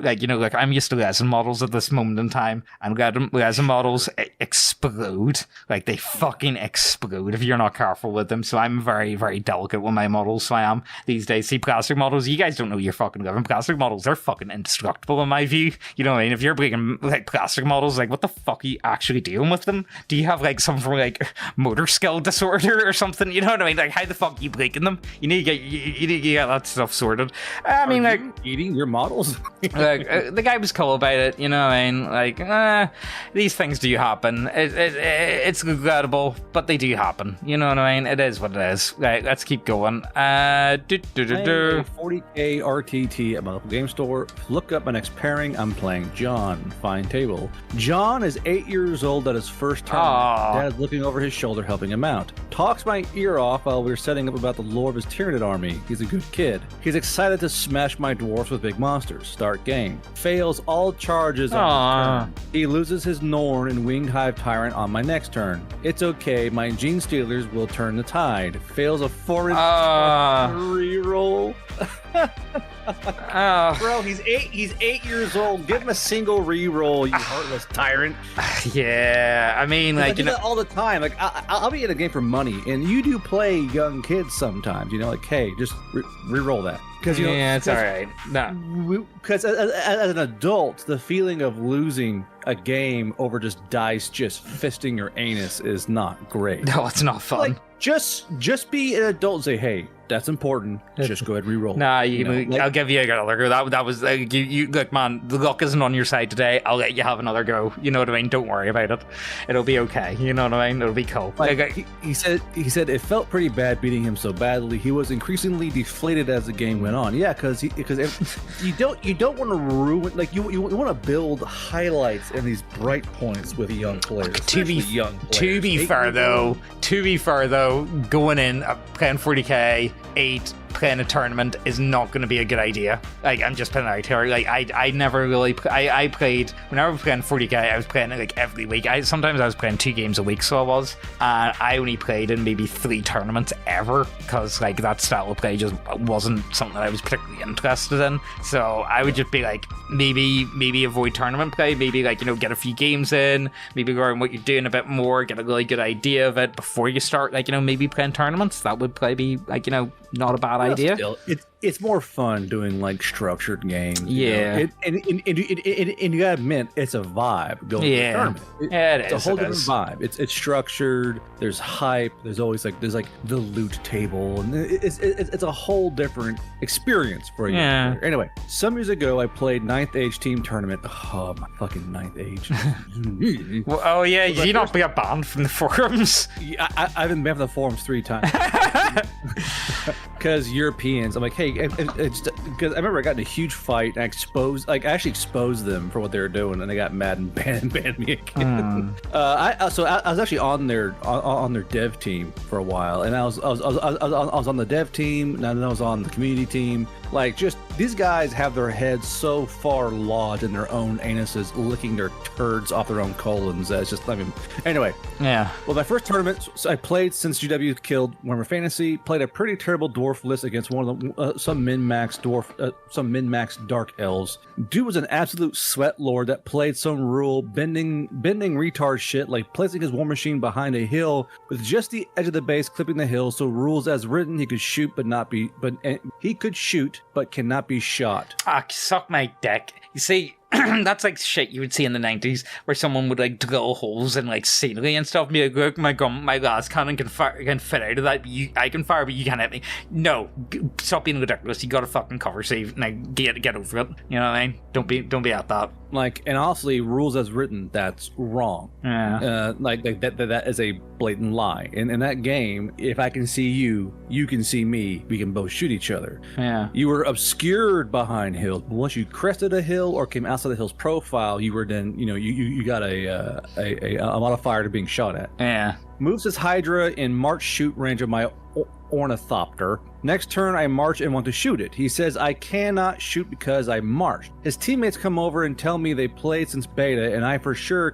like, you know, like I'm used to resin models at this moment in time, and resin models explode, like they fucking explode if you're not careful with them. So I'm very, very delicate with my models. So I am these days. See, plastic models, you guys don't know you're fucking living. Plastic models, they're fucking indestructible in my view. You know what I mean? If you're breaking like plastic models, like what the fuck are you actually doing with them? Do you have like some from like motor skill disorder or something? You know what I mean? Like how the fuck are you breaking them? You need to get that stuff sorted. I mean, like eating your models. Like the guy was cool about it, you know what I mean? Like, these things do happen. It's regrettable, but they do happen. You know what I mean? It is what it is. Right, let's keep going. 40k RTT at my local game store. Look up my next pairing. I'm playing John. Fine table. John is 8 years old at his first tournament. Dad is looking over his shoulder, helping him out. Talks my ear off while we're setting up about the lore of his Tyranid army. He's a good kid. He's excited to smash my dwarfs with big monsters. Start game. Fails all charges on his turn. He loses his Norn and Winged Hive Tyrant on my next turn. It's okay, my Gene Stealers will turn the tide. Fails a 4-inch reroll. Bro, he's 8 years old. Give him a single reroll, you heartless tyrant. Yeah, I mean, like, you know, all the time. Like, I'll be in a game for money, and you do play young kids sometimes. You know, like, hey, just reroll that. Because you know, yeah, it's all right. No, because as an adult, the feeling of losing a game over just dice, just fisting your anus, is not great. No, it's not fun. Like, just be an adult and say, hey, that's important. Just go ahead and reroll. Nah, like, I'll give you another go. That was like, you look, man. The luck isn't on your side today. I'll let you have another go. You know what I mean? Don't worry about it. It'll be okay. You know what I mean? It'll be cool. Like, he said it felt pretty bad beating him so badly. He was increasingly deflated as the game went on. Yeah, because you don't want to ruin, like you want to build highlights and these bright points with young players. To be fair though, going in playing 40k 8 playing a tournament is not going to be a good idea. Like, I'm just putting it out here. Like, I never really I played, whenever I was playing 40k, I was playing it like every week. Sometimes I was playing 2 games a week, so I was, and I only played in maybe 3 tournaments ever, because like that style of play just wasn't something that I was particularly interested in. So I would just be like, maybe avoid tournament play, maybe like, you know, get a few games in, maybe learn what you're doing a bit more, get a really good idea of it before you start, like, you know, maybe playing tournaments. That would probably be like, you know, not a bad idea. Still, it's more fun doing like structured games. Yeah, and you gotta admit, it's a vibe going to a tournament. It's a whole different vibe. It's structured. There's hype. There's the loot table, and it's a whole different experience for you. Yeah. Anyway, some years ago, I played 9th Age team tournament. Oh, my fucking 9th Age. Well, oh yeah, you not be banned from the forums? I've been banned from the forums 3 times. because Europeans, I'm like, hey, because I remember I got in a huge fight and I actually exposed them for what they were doing, and they got mad and banned me again. I was actually on their dev team for a while, and I was on the dev team, and then I was on the community team. Like, just these guys have their heads so far lodged in their own anuses, licking their turds off their own colons. That's just, I mean, anyway. Yeah. Well, my first tournament I played since GW killed Warhammer Fantasy, played a pretty terrible dwarf list against one of them, some min-max dark elves. Dude was an absolute sweat lord that played some rule bending retard shit, like placing his war machine behind a hill with just the edge of the base clipping the hill. So rules as written, he could shoot he could shoot but cannot be shot. Ah, suck my dick. You see, that's like shit you would see in the 90s where someone would like drill holes in like scenery and stuff and be like, look, my glass cannon can fit out of that, but I can fire, but you can't hit me. No, stop being ridiculous. You gotta fucking cover save. Like, get over it. You know what I mean? Don't be at that. Like, and honestly, rules as written, that's wrong. Yeah. That is a blatant lie. In that game, if I can see you, you can see me. We can both shoot each other. Yeah. You were obscured behind hills, but once you crested a hill or came outside the hill's profile, you were then, you got a modifier to being shot at. Yeah. Moves his Hydra in March shoot range of my Ornithopter. Next turn, I march and want to shoot it. He says I cannot shoot because I marched. His teammates come over and tell me they played since beta, and I for sure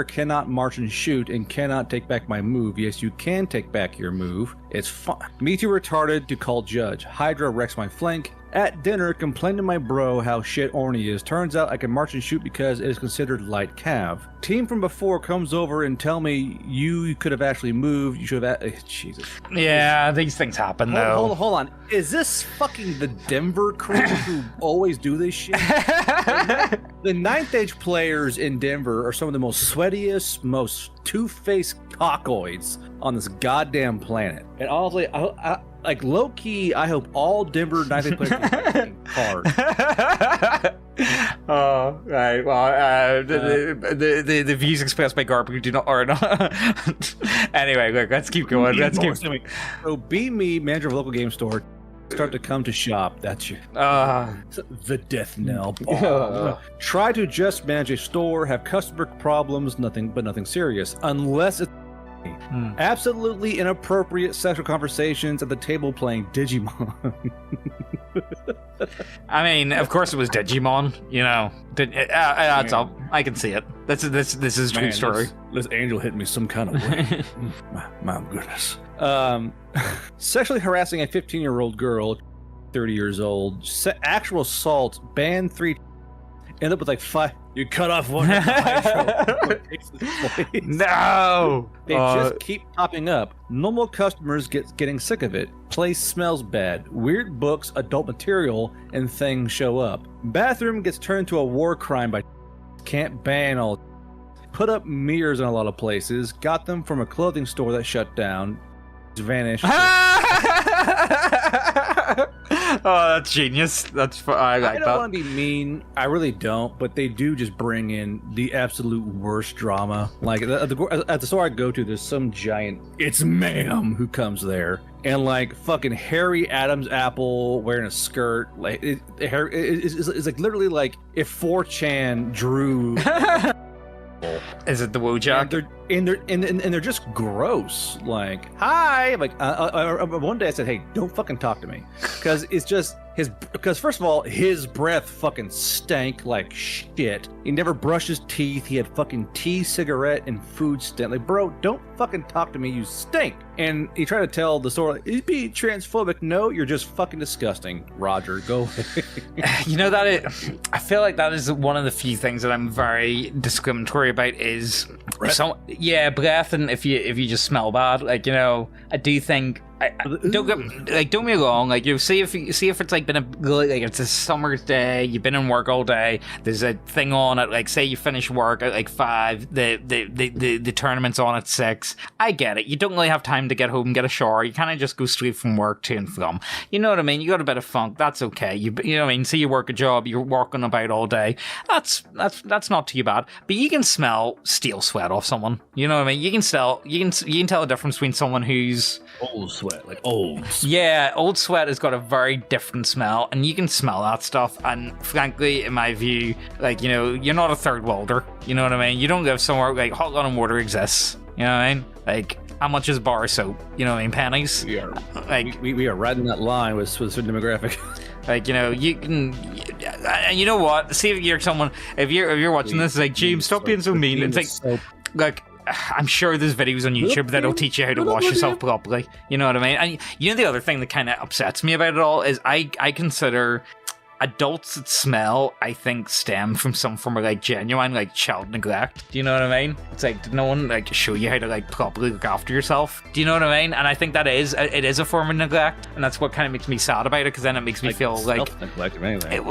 cannot march and shoot and cannot take back my move. Yes, you can take back your move. It's fun. Me too retarded to call judge. Hydra wrecks my flank. At dinner, complained to my bro how shit Orny is. Turns out I can march and shoot because it is considered light cav. Team from before comes over and tell me you could have actually moved. You should have. Jesus. Yeah, these things happen though. Hold on. Is this fucking the Denver crew who always do this shit? The ninth age players in Denver are some of the most sweatiest, most two-faced cockoids on this goddamn planet. And honestly, I like low-key, I hope all Denver ninth age players are hard. Oh, right. Well, the views expressed by Garp do not are not. Anyway, look, let's keep going. So, be me, manager of a local game store. Start to come to shop. That's you. The death knell. Try to just manage a store, have customer problems, nothing serious, unless it's absolutely inappropriate sexual conversations at the table playing Digimon. I mean, of course it was Digimon. It adds up. I can see it. This is a true story. This angel hit me some kind of way. my goodness. Sexually harassing a 15-year-old girl, 30 years old. Actual assault. Banned 3. End up with like 5. You cut off one. No. They just keep popping up. Normal customers getting sick of it. Place smells bad. Weird books, adult material, and things show up. Bathroom gets turned into a war crime by can't ban all. Put up mirrors in a lot of places. Got them from a clothing store that shut down. Vanished. Oh, that's genius. I like that. I don't want to be mean. I really don't, but they do just bring in the absolute worst drama. Like at the store I go to, there's some giant "It's ma'am" who comes there, and like fucking Harry Adams apple wearing a skirt. Like it's like literally like if 4chan drew. Is it the Wojak? And they're just gross. Like, hi. Like, one day I said, hey, don't fucking talk to me, because it's just because first of all, his breath fucking stank like shit. He never brushed his teeth. He had fucking tea, cigarette, and food stink. Like, bro, don't fucking talk to me. You stink. And he tried to tell the store, like, he's being transphobic. No, you're just fucking disgusting, Roger. Go. I feel like that is one of the few things that I'm very discriminatory about is breath, and if you just smell bad, like, I do think. Don't get me wrong. Like, see if it's like been it's a summer's day, you've been in work all day. There's a thing on at like, say you finish work at like 5. The tournament's on at 6. I get it. You don't really have time to get home, get a shower. You kind of just go straight from work to and from. You know what I mean? You got a bit of funk. That's okay. You know what I mean? Say you work a job, you're working about all day. That's not too bad. But you can smell steel sweat off someone. You know what I mean? You can tell the difference between someone who's old sweat. sweat, like old. Yeah, old sweat has got a very different smell, and you can smell that stuff. And frankly, in my view, like, you know, you're not a third worlder. You know what I mean? You don't live somewhere like hot London water exists. You know what I mean? Like, how much is bar soap? You know what I mean? Pennies. We are Like, we are riding that line with a certain demographic. like, you know, you can. And you know what? See if you're someone. If you're watching this, it's like, James, stop being so mean. It's like. I'm sure there's videos on YouTube that'll teach you how to wash yourself properly. You know what I mean? And you know the other thing that kind of upsets me about it all is I consider adults that smell, I think, stem from some form of like genuine like child neglect. Do you know what I mean? It's like, did no one like show you how to like properly look after yourself? Do you know what I mean? And I think it is a form of neglect, and that's what kind of makes me sad about it, because then it makes me feel like neglect of anything.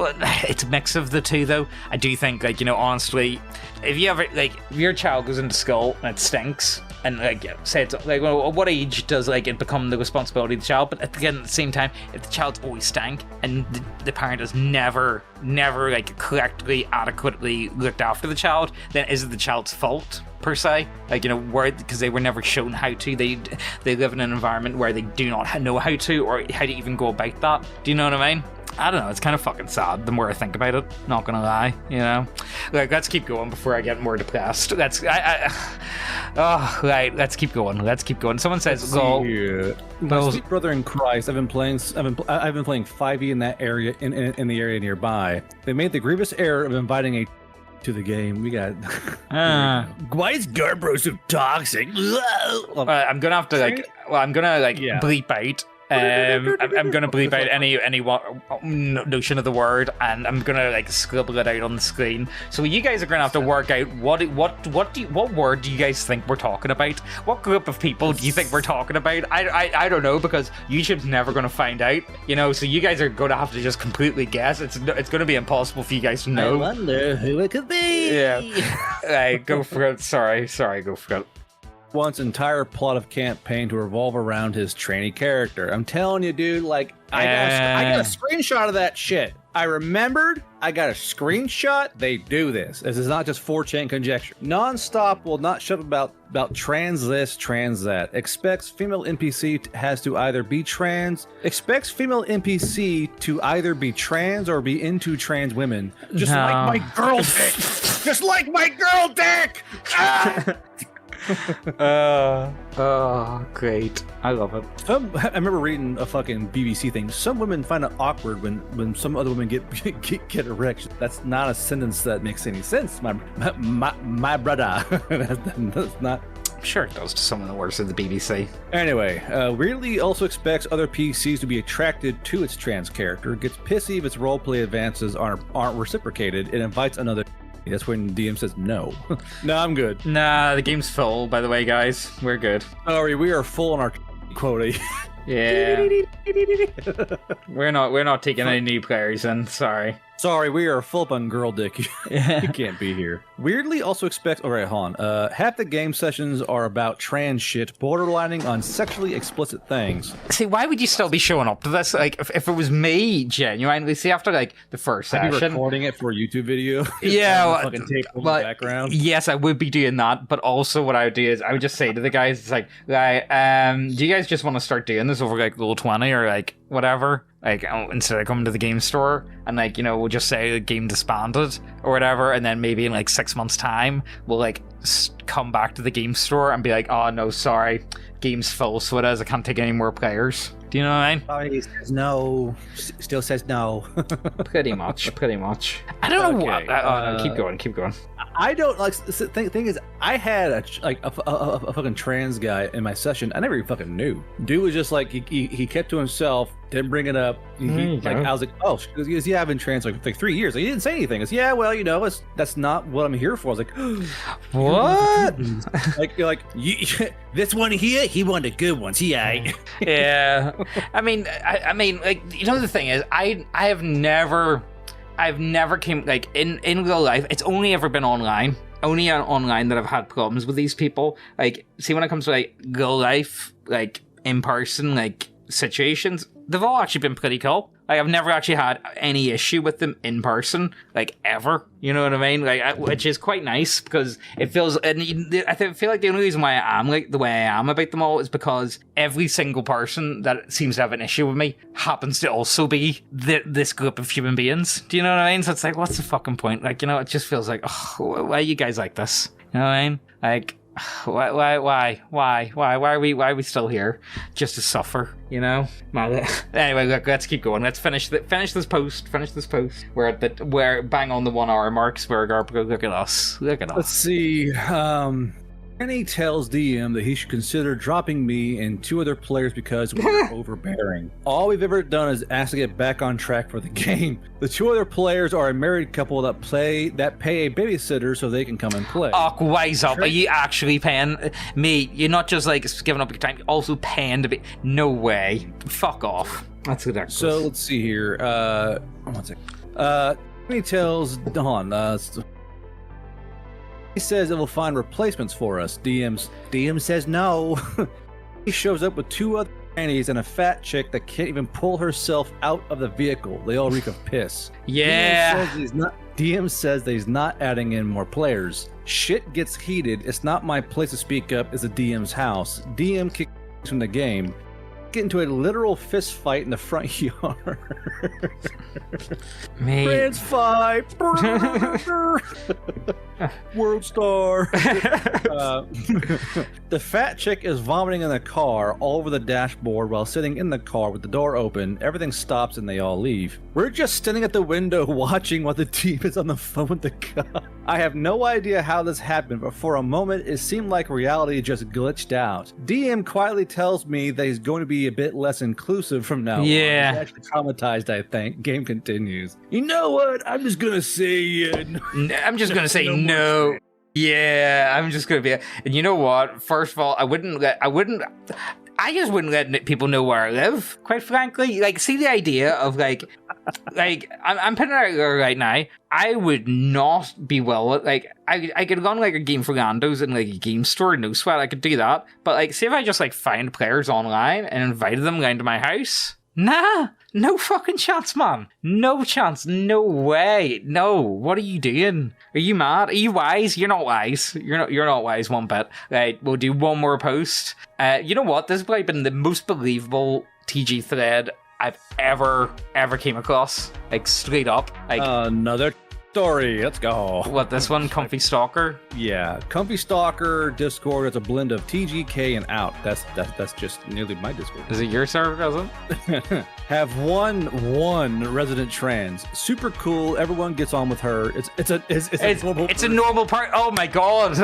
it's a mix of the two, though. I do think, like, you know, honestly, if you ever like if your child goes into school and it stinks, and like say it's like, well, what age does like it become the responsibility of the child? But again, at the same time, if the child's always stank and the parent has never like correctly, adequately looked after the child, then is it the child's fault per se? Like, you know, because they were never shown how to. They live in an environment where they do not know how to, or how to even go about that. Do you know what I mean? I don't know, it's kind of fucking sad the more I think about it, not gonna lie, you know? Like, let's keep going before I get more depressed. Let's keep going. Someone says, My sweet brother in Christ, I've been playing 5e in that area, in the area nearby. They made the grievous error of inviting a to the game. We got Why is Garbro so toxic? I'm gonna have to bleep out. I'm gonna bleep out any notion of the word, and I'm gonna like scribble it out on the screen. So you guys are gonna have to work out what word do you guys think we're talking about? What group of people do you think we're talking about? I don't know, because YouTube's never gonna find out, you know. So you guys are gonna have to just completely guess. It's gonna be impossible for you guys to know. I wonder who it could be. Yeah, go for it. Sorry, go for it. One's entire plot of campaign to revolve around his trainee character. I'm telling you, dude, like, I got a screenshot of that shit. I remembered, I got a screenshot. They do this. This is not just 4chan conjecture. Nonstop will not shut up about trans this, trans that. Expects female NPC has to either be trans. Expects female NPC to either be trans or be into trans women. Just like my girl dick. Just like my girl dick. Ah! Great. I love it. I remember reading a fucking BBC thing. Some women find it awkward when some other women get erections. That's not a sentence that makes any sense, my brother. That's not. I'm sure it does to someone that works at the BBC. Anyway, weirdly also expects other PCs to be attracted to its trans character. Gets pissy if its roleplay advances aren't reciprocated. It invites another. That's when DM says no. No, I'm good. Nah, the game's full, by the way, guys. We're good. Sorry, we are full on our quota. Yeah. We're not taking any new players in. Sorry. Sorry, we are full up on girl dick. You can't be here. Weirdly also expects... Alright, hold on. Half the game sessions are about trans shit, borderlining on sexually explicit things. See, why would you still be showing up to this? Like, if it was me, genuinely, see, after, like, the first session... I'd be recording it for a YouTube video. Yeah. Fucking tape on the background. Yes, I would be doing that, but also what I would do is, I would just say to the guys, it's like, do you guys just want to start doing this over, like, Level 20 or, like, whatever? Like, instead of coming to the game store and, like, you know, we'll just say the game disbanded or whatever, and then maybe in like 6 months time we'll like come back to the game store and be like, oh no, sorry, game's full, so it is, I can't take any more players. Do you know what I mean? Sorry, says no. Still says no. Pretty much. I don't know what. No, keep going. I don't like. The thing is, I had a fucking trans guy in my session. I never even fucking knew. Dude was just like he kept to himself, didn't bring it up. I was like, oh, he goes, yeah, I've been trans like 3 years. Like, he didn't say anything. He goes, yeah, well, you know, that's not what I'm here for. I was like, what? like this one here, he wanted good ones. He ain't. Yeah. I mean, like, you know, the thing is, I've never came, like, in real life, it's only ever been online. Only online that I've had problems with these people. Like, see, when it comes to, like, real life, like, in person, like, situations, they've all actually been pretty cool. Like, I've never actually had any issue with them in person, like, ever. You know what I mean? Like, which is quite nice, because it feels, and I feel like the only reason why I am like the way I am about them all is because every single person that seems to have an issue with me happens to also be this group of human beings. Do you know what I mean? So it's like, what's the fucking point? Like, you know, it just feels like, oh, why are you guys like this? You know what I mean? Like, why are we still here just to suffer, you know? Anyway, look, let's keep going. Let's finish this post. We're bang on the 1 hour marks. Look at us. Let's see. Kenny tells DM that he should consider dropping me and 2 other players because we're overbearing. All we've ever done is ask to get back on track for the game. The 2 other players are a married couple that pay a babysitter so they can come and play. Oh, wise up. Are you actually paying me? You're not just like giving up your time, you're also paying to be... No way. Fuck off. That's ridiculous. So let's see here. 1 second. Kenny tells Dawn, he says it will find replacements for us. DM says no. He shows up with 2 other grannies and a fat chick that can't even pull herself out of the vehicle. They all reek of piss. Yeah. DM says that he's not adding in more players. Shit gets heated. It's not my place to speak up. It's the DM's house. DM kicks from the game. Get into a literal fist fight in the front yard. Trans fight. World star. The fat chick is vomiting in the car all over the dashboard while sitting in the car with the door open. Everything stops and they all leave. We're just standing at the window watching while the team is on the phone with the cop. I have no idea how this happened, but for a moment it seemed like reality just glitched out. DM quietly tells me that he's going to be a bit less inclusive from now on. He's actually traumatized, I think. Game continues. You know what? I'm just gonna say I'm just gonna say no. Yeah, I'm just gonna be. And you know what? First of all, I just wouldn't let people know where I live. Quite frankly, like, see the idea of like I'm putting it out there right now. I would not be I could run like a game for Landos in like a game store, no sweat. I could do that. But like, see if I just like find players online and invited them round to my house. Nah, no fucking chance, man. No chance. No way. No. What are you doing? Are you mad? Are you wise? You're not wise. You're not wise one bit. Right, we'll do one more post. You know what? This has probably been the most believable TG thread I've ever came across. Like, straight up. Like, another story. Let's go. What, this one? Comfy Stalker? Yeah. Comfy Stalker Discord is a blend of TGK and out. That's just nearly my Discord. Is it your server, cousin? Have one resident trans. Super cool. Everyone gets on with her. It's a normal part. Oh my god.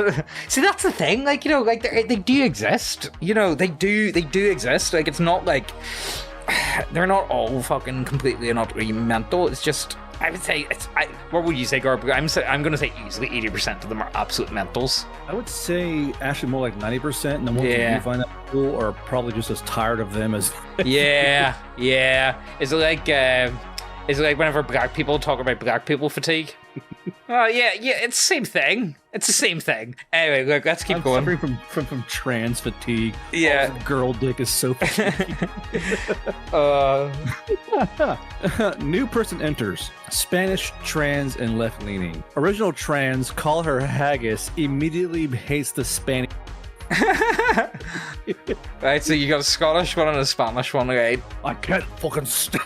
See, that's the thing. Like, you know, like they do exist. You know, they do exist. Like, it's not like they're not all fucking completely and utterly mental. It's just, I would say what would you say, Garb? I'm going to say easily 80% of them are absolute mentals. I would say actually more like 90%, and the ones that you find that cool are probably just as tired of them as. yeah. Is it like whenever black people talk about black people fatigue? Oh yeah, it's the same thing. It's the same thing. Anyway, look, let's keep going. Suffering from trans fatigue. Yeah, girl dick is so fatigued. New person enters. Spanish, trans, and left-leaning. Original trans, call her haggis, immediately hates the Spanish. Right, so you got a Scottish one and a Spanish one, right? I can't fucking stop.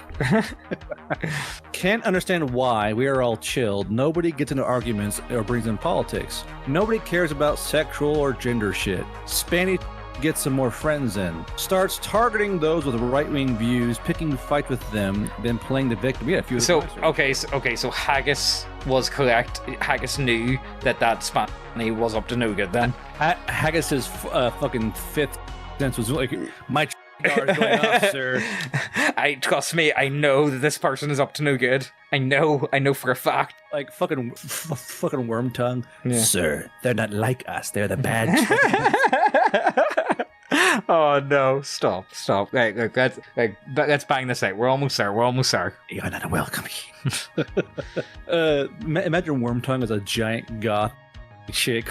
Can't understand why we are all chilled. Nobody gets into arguments or brings in politics. Nobody cares about sexual or gender shit. Spanish gets some more friends in. Starts targeting those with right-wing views, picking fights with them, then playing the victim. Yeah, so Haggis was correct. Haggis knew that Spanish was up to no good then. Haggis's fucking fifth sense was like, my guard going off, sir. Trust me, I know that this person is up to no good. I know for a fact. Like fucking worm tongue. Yeah. Sir, they're not like us. They're the bad. Oh no! Stop! Right, look, let's bang this out. We're almost there. You're not welcome. Imagine Worm Tongue as a giant goth chick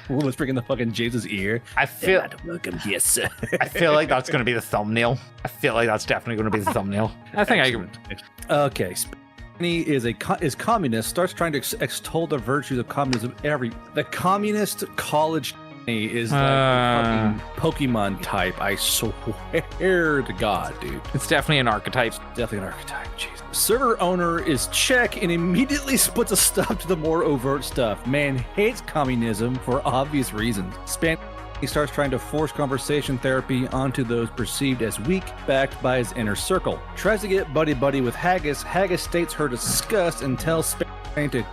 whispering in the fucking James's ear. I feel Welcome, yes, sir. I feel like that's going to be the thumbnail. I feel like that's definitely going to be the thumbnail. I think I can. Okay. Spinny is communist, starts trying to extol the virtues of communism. The communist college is like a fucking Pokemon type. I swear to God, dude. It's definitely an archetype. Definitely an archetype. Jesus. Server owner is Czech and immediately puts a stop to the more overt stuff. Man hates communism for obvious reasons. He starts trying to force conversation therapy onto those perceived as weak, backed by his inner circle. Tries to get buddy-buddy with Haggis. Haggis states her disgust and tells Spanny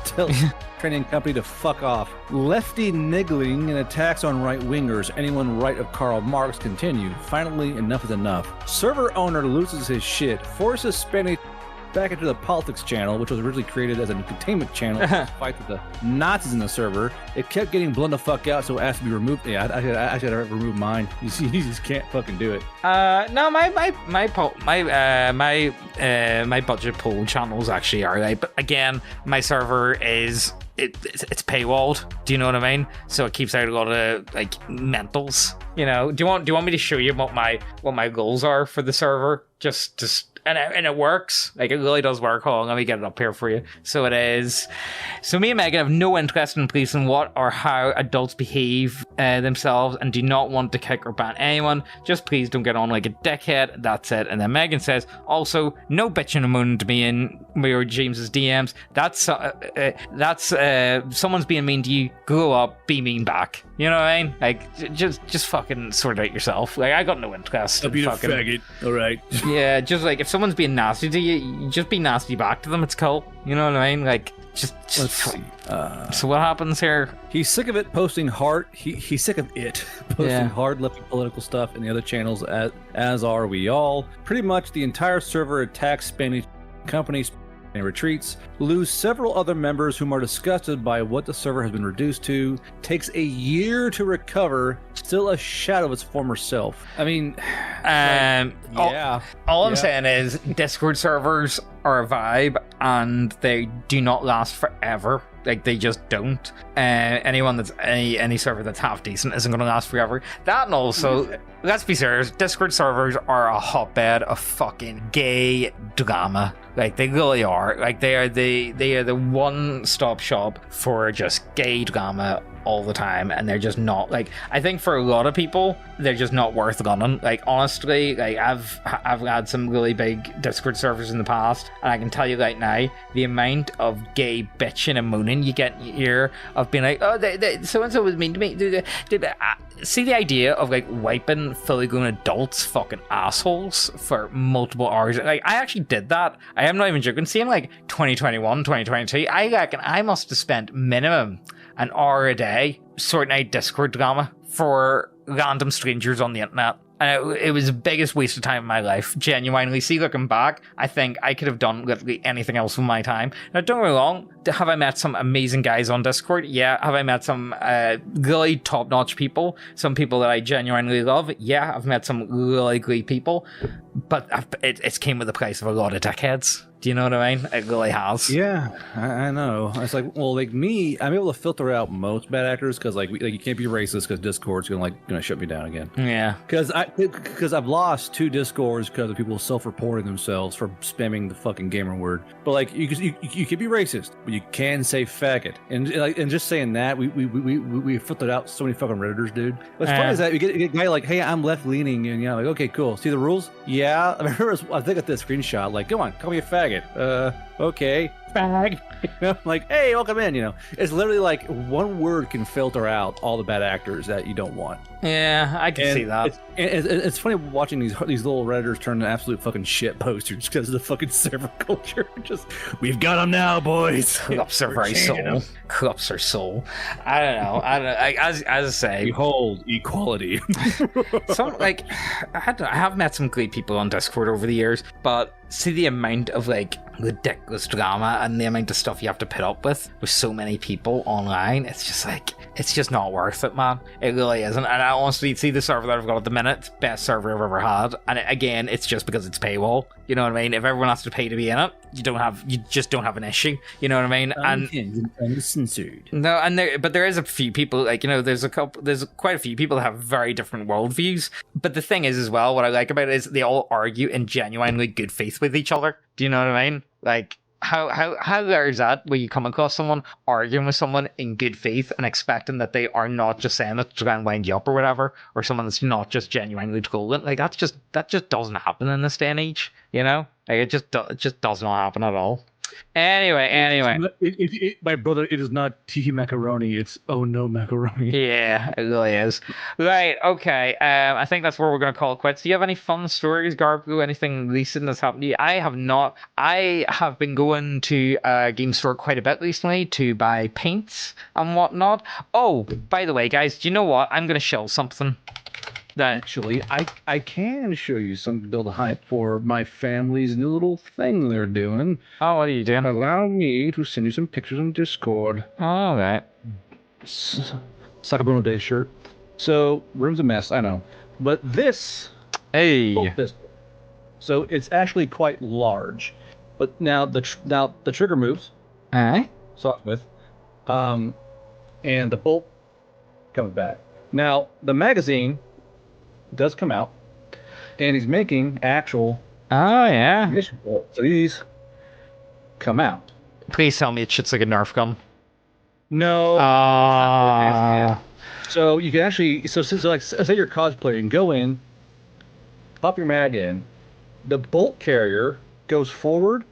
tells training company to fuck off. Lefty niggling and attacks on right-wingers. Anyone right of Karl Marx continue. Finally, enough is enough. Server owner loses his shit, forces Spanny back into the politics channel, which was originally created as a containment channel to fight with the Nazis in the server. It kept getting blown the fuck out, so it has to be removed. Yeah, I should have removed mine. You just can't fucking do it. No, my budget pool channels actually are right, but again, my server is it's paywalled. Do you know what I mean? So it keeps out a lot of like mentals. You know, do you want me to show you what my goals are for the server? Just. And it works. Like, it really does work. Hold on, let me get it up here for you. So it is. So me and Megan have no interest in policing what or how adults behave themselves and do not want to kick or ban anyone. Just please don't get on like a dickhead. That's it. And then Megan says, also, no bitching and moaning to me in Mayor James's DMs. That's someone's being mean to you. Grow up, be mean back. You know what I mean? Like, just fucking sort it out yourself. Like, I got no interest. I'll be a faggot. All right. Yeah, just like if someone's being nasty to you, you just be nasty back to them. It's cool. You know what I mean? Like, just let's see. So what happens here? He's sick of it posting hard. He's sick of it posting hard left political stuff in the other channels, as are we all. Pretty much the entire server attacks Spanish companies and retreats, lose several other members whom are disgusted by what the server has been reduced to, takes a year to recover, still a shadow of its former self. I mean, all I'm saying is Discord servers are a vibe and they do not last forever. Like, they just don't. Anyone that's any server that's half decent isn't going to last forever. That, and also, let's be serious, Discord servers are a hotbed of fucking gay drama. Like, they really are. Like, they are the one-stop shop for just gay drama all the time, and they're just not, like, I think for a lot of people they're just not worth running. Like, honestly, like, I've had some really big Discord servers in the past, and I can tell you right now, the amount of gay bitching and moaning you get in your ear of being like, oh, so-and-so was mean to me. See the idea of, like, wiping fully grown adults fucking assholes for multiple hours. Like, I actually did that. I am not even joking. See, in like 2021, 2022, I reckon I must have spent minimum an hour a day sorting out Discord drama for random strangers on the internet. And it was the biggest waste of time in my life, genuinely. See, looking back, I think I could have done literally anything else with my time. Now, don't get me wrong, have I met some amazing guys on Discord? Yeah. Have I met some really top-notch people? Some people that I genuinely love? Yeah, I've met some really great people. But it's came with the price of a lot of dickheads. Do you know what I mean? It really has. Yeah, I know. It's like, well, like me, I'm able to filter out most bad actors because, like, you can't be racist because Discord's gonna shut me down again. Yeah. Because I've lost 2 Discords because of people self-reporting themselves for spamming the fucking gamer word. But like, you can be racist, but you can say faggot, and just saying that, we filtered out so many fucking redditors, dude. What's funny is that you get a guy like, hey, I'm left leaning, and like, okay, cool. See the rules? Yeah. I remember I think at this screenshot, like, come on, call me a faggot. Okay. Fag. Like, hey, welcome in, It's literally like one word can filter out all the bad actors that you don't want. Yeah, I can see that. It's funny watching these little Redditors turn into absolute fucking shit posters because of the fucking server culture. Just, we've got them now, boys. Corrupts our very soul. Corrupts our soul. I don't know. As I say, behold equality. I have met some great people on Discord over the years, but see the amount of like ridiculous drama and the amount of stuff you have to put up with so many people online, it's just not worth it, man. It really isn't. And I honestly see the server that I've got at the minute, best server I've ever had, and again, it's just because it's paywall. You know what I mean? If everyone has to pay to be in it, you just don't have an issue. You know what I mean? And Uncensored. no, but there is a few people, like, you know, there's quite a few people that have very different worldviews. But the thing is, as well, what I like about it is they all argue in genuinely good faith with each other. Do you know what I mean? Like, how rare is that where you come across someone arguing with someone in good faith and expecting that they are not just saying it to try and wind you up or whatever, or someone that's not just genuinely trolling? Like, that just doesn't happen in this day and age, you know? Like, it just does not happen at all. Anyway. My brother, it is not Tiki macaroni. It's oh no macaroni. Yeah, it really is. Right, okay. I think that's where we're going to call it quits. Do you have any fun stories, Garbo? Anything recent that's happened to you? I have not. I have been going to a game store quite a bit recently to buy paints and whatnot. Oh, by the way, guys, do you know what? I'm going to show something. Actually, I can show you some to build a hype for my family's new little thing they're doing. Oh, what are you doing? Allow me to send you some pictures on Discord. Oh, all right. Sakabono Day shirt. So, room's a mess, I know. But this... Hey. So, it's actually quite large. But now the trigger moves. Alright. Soft with. And the bolt comes back. Now, the magazine does come out, and he's making actual mission bolts. So these come out. Please tell me it shit's like a Nerf gun. No. So you can actually so like say you're cosplaying, you can go in, pop your mag in, the bolt carrier goes forward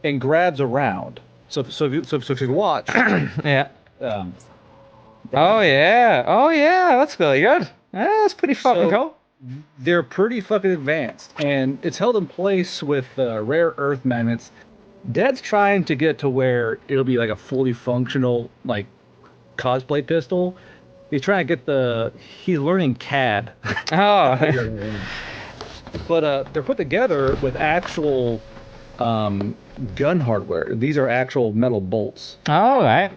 and grabs around. So if you watch, yeah. Oh yeah, that's really good. Yeah, that's pretty fucking cool. They're pretty fucking advanced, and it's held in place with rare earth magnets. Dad's trying to get to where it'll be like a fully functional like cosplay pistol. He's trying to get he's learning CAD. Oh. But they're put together with actual gun hardware. These are actual metal bolts. All right.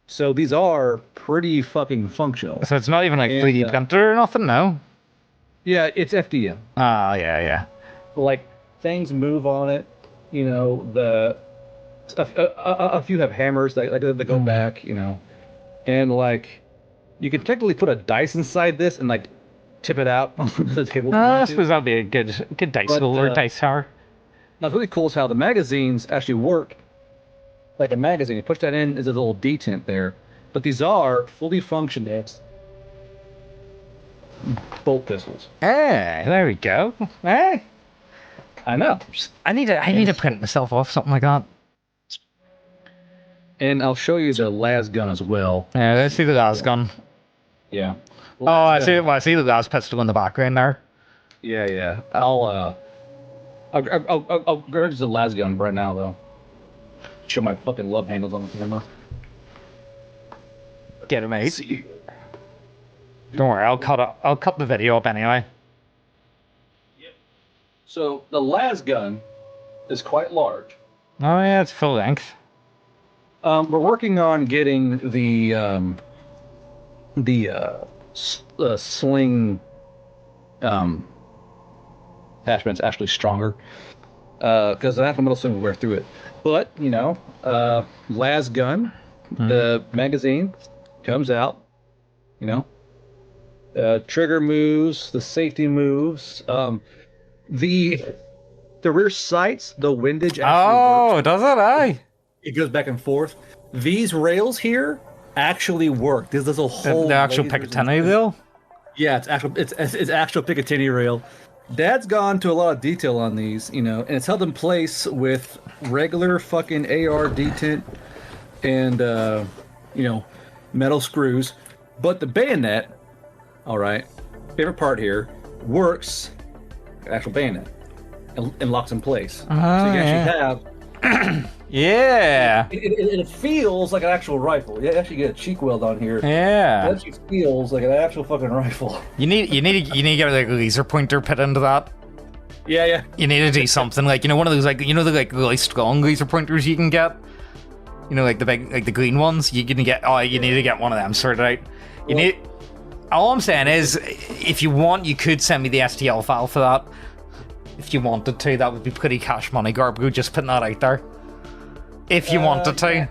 So these are pretty fucking functional. So it's not even like 3D printer or nothing, no? Yeah, it's FDM. Oh, yeah. Like, things move on it. You know, a few have hammers that go back, you know. And, like, you can technically put a dice inside this and, like, tip it out onto the table. I suppose that'd be a good dice roll or dice tower. Now, what's really cool is how the magazines actually work. Like a magazine, you push that in, there's a little detent there. But these are fully functioning bolt pistols. Hey, there we go. Hey, I know. I need to print myself off something like that. And I'll show you the las gun as well. Yeah, let's see the las gun. Yeah. I see the las pistol in the background there. Yeah. I'll grab the las gun right now though. Show my fucking love handles on the camera. Get it, mate. Don't worry, I'll cut the video up anyway. So the las gun is quite large. Oh yeah, it's full length. We're working on getting the sling attachment's actually stronger. Because the metal sling will wear through it. But, you know, las gun, the magazine comes out, you know. Trigger moves, the safety moves. The rear sights, the windage actually works. Does it? Aye. It goes back and forth. These rails here actually work. There's a whole the actual Picatinny rail? Yeah, it's actual Picatinny rail. Dad's gone to a lot of detail on these, you know, and it's held in place with regular fucking AR detent and, you know, metal screws. But the bayonet, all right, favorite part here, works, actual bayonet, and locks in place. So you actually have... Yeah. It feels like an actual rifle. You actually get a cheek weld on here. Yeah. It actually feels like an actual fucking rifle. You need to get like a laser pointer put into that. Yeah. You need to do something like, you know, one of those like, you know, the like really strong laser pointers you can get. You know, like the big, like the green ones. You need to get one of them sorted out. All I'm saying is, if you want, you could send me the STL file for that. if you wanted to. That would be pretty cash money, Garbu. Just putting that out there. If you wanted to. Yeah.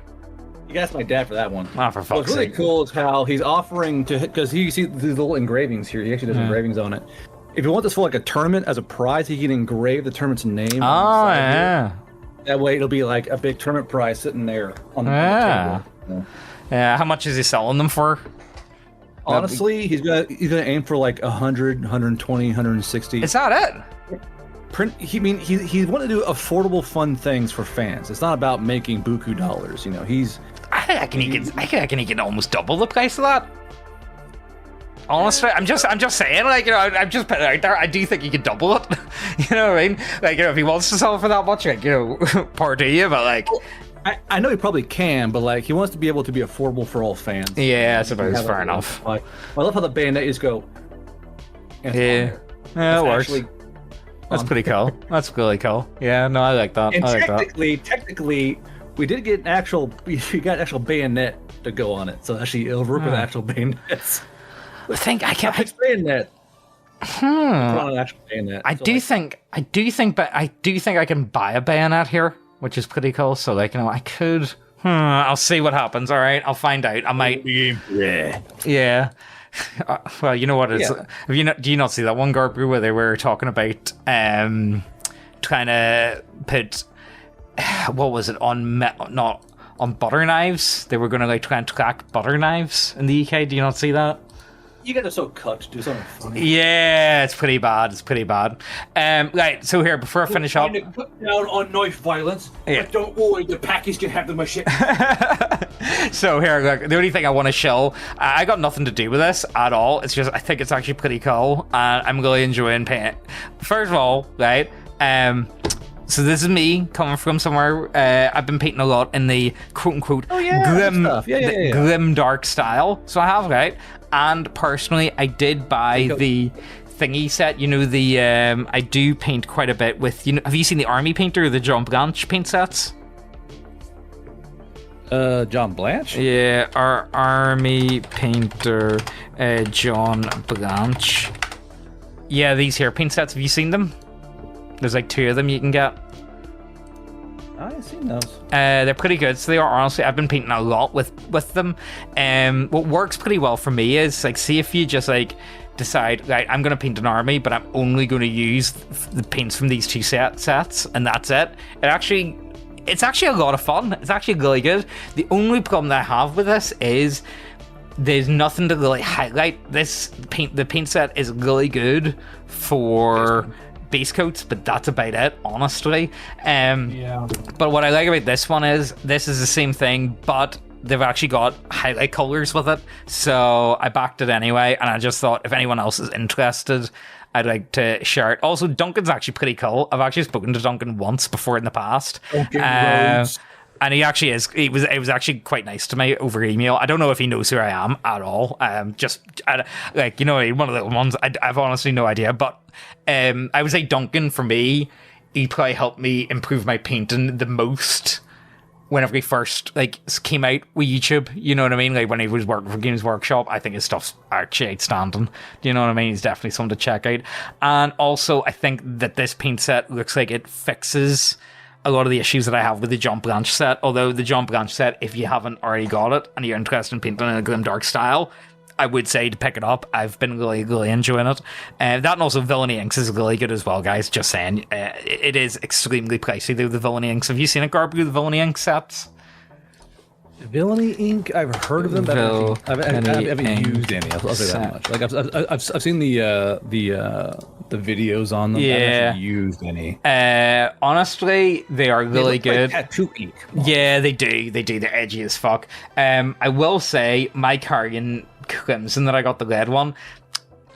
You asked my dad for that one. Ah, for fuck's What's really sake. cool is how he's offering to, because you see these little engravings here. He actually does engravings on it. If you want this for like a tournament as a prize, he can engrave the tournament's name. Oh, on the side yeah. here. That way it'll be like a big tournament prize sitting there on the table. Yeah. Yeah, how much is he selling them for? Honestly, he's gonna aim for like 100, 120, 160. Is that it? He wanted to do affordable, fun things for fans. It's not about making buku dollars. You know, I reckon he can almost double the price of that. Honestly, I'm just saying, like, you know, I'm just putting it out there. I do think he could double it. You know what I mean? Like, you know, if he wants to sell it for that much, like, you know, part of you, but like, I know he probably can, but like, he wants to be able to be affordable for all fans. yeah, I suppose fair enough. Like, I love how the bayonet is go. And Yeah, yeah, it works. actually That's pretty cool. That's really cool. Yeah, no, I like that. And I like that. technically, we did get we got an actual bayonet to go on it. So actually, it'll work with actual bayonets. I think I can. Fixed bayonet. On an actual bayonet. I do think I can buy a bayonet here, which is pretty cool. So like, you know, I could. I'll see what happens. All right, I'll find out. I might. Yeah. Well, you know what? It's do you not see that one, Garbu, where they were talking about trying to put what was it on not on butter knives? They were going to like try and track butter knives in the UK. Do you not see that? You guys are so cut to do something funny. Yeah, it's pretty bad. It's pretty bad. Right, so here, before I finish up... Cut down on knife violence, Yeah. but don't worry, the package can have the machine. So here, look, the only thing I want to show, I got nothing to do with this at all. It's just, I think it's actually pretty cool, and I'm really enjoying painting. First of all, right, so this is me coming from somewhere. I've been painting a lot in the quote-unquote grim, grim dark style. So I have, right? And personally, I did buy the thingy set. You know, the I do paint quite a bit with. You know, have you seen the Army Painter, the John Blanche paint sets? John Blanche? Yeah, our Army Painter, John Blanche. Yeah, these here paint sets. Have you seen them? There's like 2 of them you can get. I ain't seen those. They're pretty good. So they are, honestly, I've been painting a lot with them. What works pretty well for me is like, see if you just like decide, right, I'm gonna paint an army, but I'm only gonna use the paints from these 2 sets, and that's it. It's actually a lot of fun. It's actually really good. The only problem that I have with this is there's nothing to really highlight. The paint set is really good for base coats, but that's about it, honestly. But what I like about this one is this is the same thing, but they've actually got highlight colors with it. So I backed it anyway, and I just thought if anyone else is interested, I'd like to share it. Also, Duncan's actually pretty cool. I've actually spoken to Duncan once before in the past. Rhodes. And he actually is. It was actually quite nice to me over email. I don't know if he knows who I am at all. Like, you know, one of the ones. I've honestly no idea. But I would say Duncan, for me, he probably helped me improve my painting the most whenever he first like came out with YouTube. You know what I mean? Like when he was working for Games Workshop, I think his stuff's actually outstanding. Do you know what I mean? He's definitely something to check out. And also, I think that this paint set looks like it fixes a lot of the issues that I have with the John Blanche set. Although the John Blanche set, if you haven't already got it and you're interested in painting in a grimdark style, I would say to pick it up. I've been really, really enjoying it. That and also Villainy Inks is really good as well, guys. Just saying. It is extremely pricey, though, the Villainy Inks. Have you seen it, Garbu, the Villainy Ink sets? Villainy Ink, I've heard of them, but I haven't used any. I'll say that much. Like I've seen the videos on them. Yeah. I haven't actually used any. Honestly, they are really good. Like tattoo ink. Yeah, they do. They're edgy as fuck. I will say my Carrion Crimson that I got, the red one,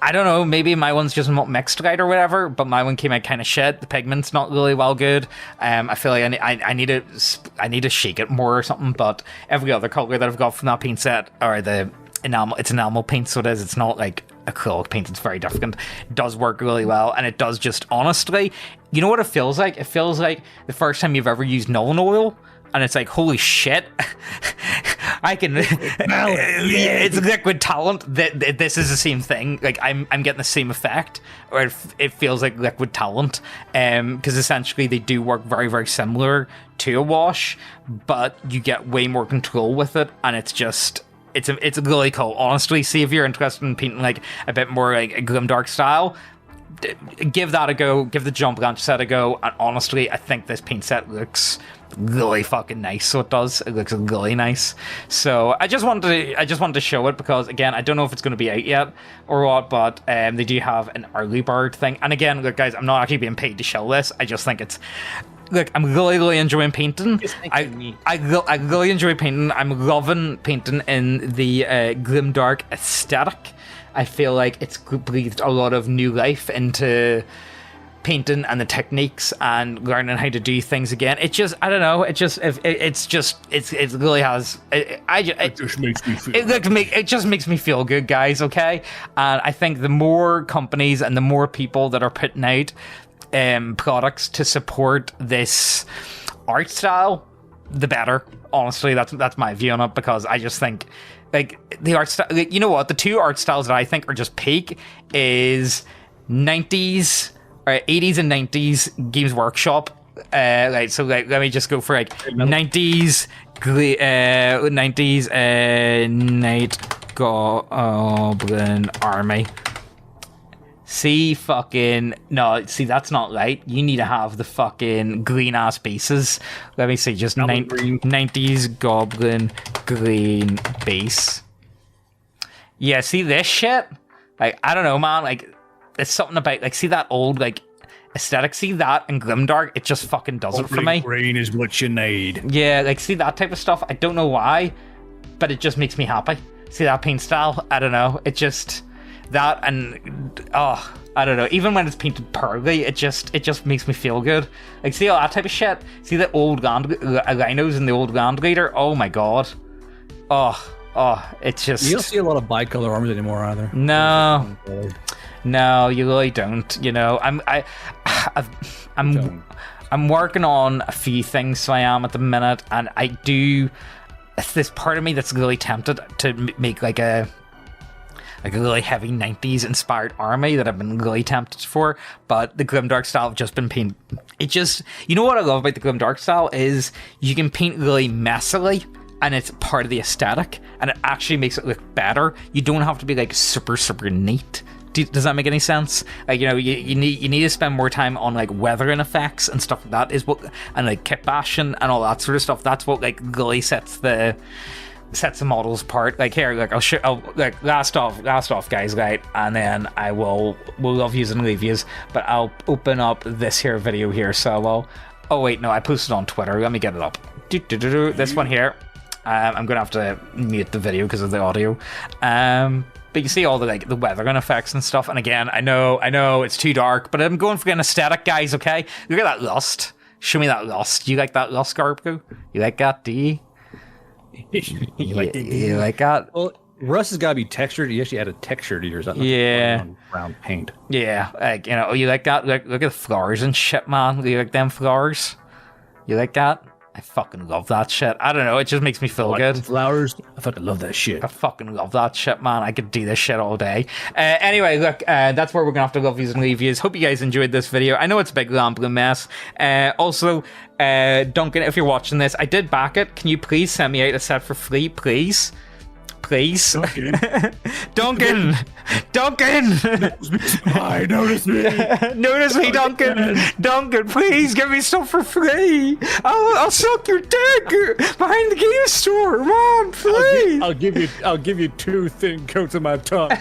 I don't know, maybe my one's just not mixed right or whatever, but my one came out kind of shit. The pigment's not really well good. I feel like I need to shake it more or something, but every other color that I've got from that paint set, or the enamel, it's enamel paint, so it is. It's not like acrylic paint, it's very different. It does work really well, and it does just, honestly, you know what it feels like? It feels like the first time you've ever used Nuln oil, and it's like, holy shit, I can. It's liquid talent. This is the same thing. Like I'm getting the same effect, or it feels like liquid talent. Because essentially they do work very, very similar to a wash, but you get way more control with it, and it's just. It's really cool. Honestly, see if you're interested in painting like a bit more like a grimdark style, give that a go. Give the jump launch set a go. And honestly, I think this paint set looks really fucking nice. So it does. It looks really nice. So I just wanted to show it because again, I don't know if it's going to be out yet or what, but they do have an early bird thing. And again, look, guys, I'm not actually being paid to show this. I just think it's. Look, I'm really enjoying painting. I really enjoy painting. I'm loving painting in the grimdark aesthetic. I feel like it's breathed a lot of new life into painting and the techniques and learning how to do things again. It just, I don't know. It really has. It just makes me feel. It just makes me feel good, guys. Okay, and I think the more companies and the more people that are putting out products to support this art style, the better. Honestly, that's my view on it, because I just think like the art style, like, you know what, the two art styles that I think are just peak is 90s or 80s and 90s Games Workshop. Like, so like, let me just go for like 90s Night Goblin Army. See fucking no, see that's not right. You need to have the fucking green ass bases. Let me see, just 90s Goblin green base. Yeah, see this shit? Like, I don't know, man. Like, it's something about like, see that old like aesthetic. See that in grimdark, it just fucking does it for me. Green is what you need. Yeah, like see that type of stuff. I don't know why, but it just makes me happy. See that paint style? I don't know. It just. That and I don't know. Even when it's painted pearly, it just makes me feel good. Like, see all that type of shit. See the old rhinos in the old Land Leader. Oh my god. It's just. You don't see a lot of bicolor armors anymore either. No, you really don't. You know, I'm working on a few things. So I am at the minute, and I do. It's this part of me that's really tempted to make like a really heavy 90s inspired army that I've been really tempted for, but the grimdark style have just been painted. It just, you know what I love about the grimdark style is you can paint really messily, and it's part of the aesthetic, and it actually makes it look better. You don't have to be like super neat. Does that make any sense? Like, you know, you need to spend more time on like weathering effects and stuff like that is what, and like kit bashing and all that sort of stuff. That's what like really sets the models apart. Like, here, like I'll like last off guys, right, and then we'll love yous and leave yous, but I'll open up this here video here. So oh wait, no, I posted on Twitter. Let me get it up. This one here. I'm gonna have to mute the video because of the audio. But you see all the like the weathering effects and stuff. And again, I know it's too dark, but I'm going for an aesthetic, guys. Okay, look at that lust. Show me that lust. You like that lust, Garbo? You like that? Do you? You like that? Well, rust has got to be textured. You actually add a texture to yours. Yeah. Brown paint. Yeah, like, you know, you like that? Look at the flowers and shit, man. You like them flowers? You like that? I fucking love that shit. I don't know, it just makes me feel good. Flowers? I fucking love that shit. I fucking love that shit, man. I could do this shit all day. Anyway, look, that's where we're gonna have to love yous and leave yous. Hope you guys enjoyed this video. I know it's a big rambling mess. Also, Duncan, if you're watching this, I did back it. Can you please send me out a set for free, please? Please. Duncan! Duncan! I notice me. Notice me, Duncan! Duncan, please give me stuff for free! I'll suck your dick behind the game store, Mom, please! I'll give you 2 thin coats of my tongue.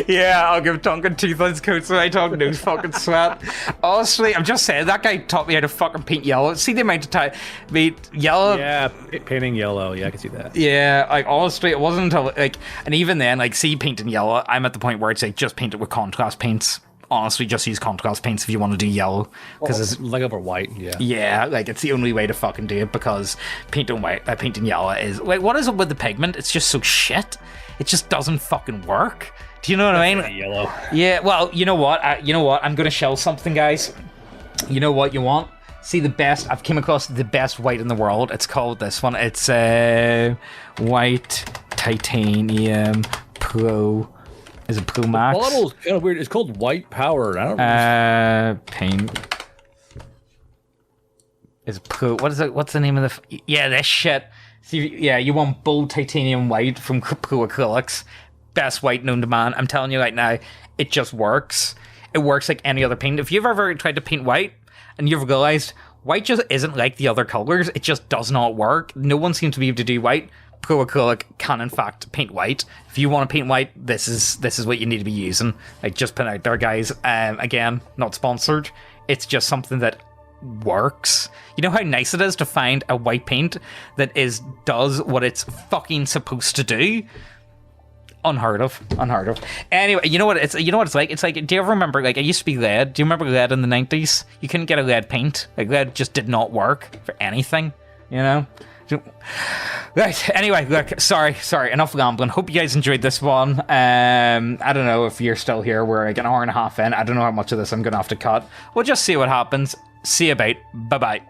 Yeah, I'll give Duncan 2 thin coats of my tongue, no fucking sweat. Honestly, I'm just saying, that guy taught me how to fucking paint yellow. See the amount of time, yellow. Yeah, painting yellow. Yeah, I can see that. Yeah, like honestly, it wasn't until like, and even then, like, see painting yellow, I'm at the point where it's like just paint it with contrast paints. Honestly, just use contrast paints if you want to do yellow, because it's like over white. Yeah, like it's the only way to fucking do it, because painting yellow is like, what is it with the pigment? It's just so shit. It just doesn't fucking work. Do you know what I mean? Yellow. Yeah. Well, you know what? I'm gonna shell something, guys. You know what you want? See the best. I've came across the best white in the world. It's called this one. It's white titanium pro. Is it Pro Max? The bottle's kind of weird. It's called White Power. I don't paint. Is Pro? What is it? What's the name of the? Yeah, this shit. See, yeah, you want bold titanium white from Pro Acrylics. Best white known to man. I'm telling you right now, it just works. It works like any other paint. If you've ever tried to paint white and you've realized white just isn't like the other colors, it just does not work. No one seems to be able to do white. Pro Acrylic can in fact paint white. If you want to paint white, this is what you need to be using. Like, just put it out there, guys. Again, not sponsored. It's just something that works. You know how nice it is to find a white paint that does what it's fucking supposed to do? Unheard of. Anyway, you know what it's like? It's like, do you ever remember, like, it used to be lead. Do you remember lead in the 90s? You couldn't get a lead paint. Like, lead just did not work for anything, you know? Right, anyway, look, sorry, enough rambling. Hope you guys enjoyed this one. I don't know if you're still here. We're like an hour and a half in. I don't know how much of this I'm gonna have to cut. We'll just see what happens. See you about. Bye-bye.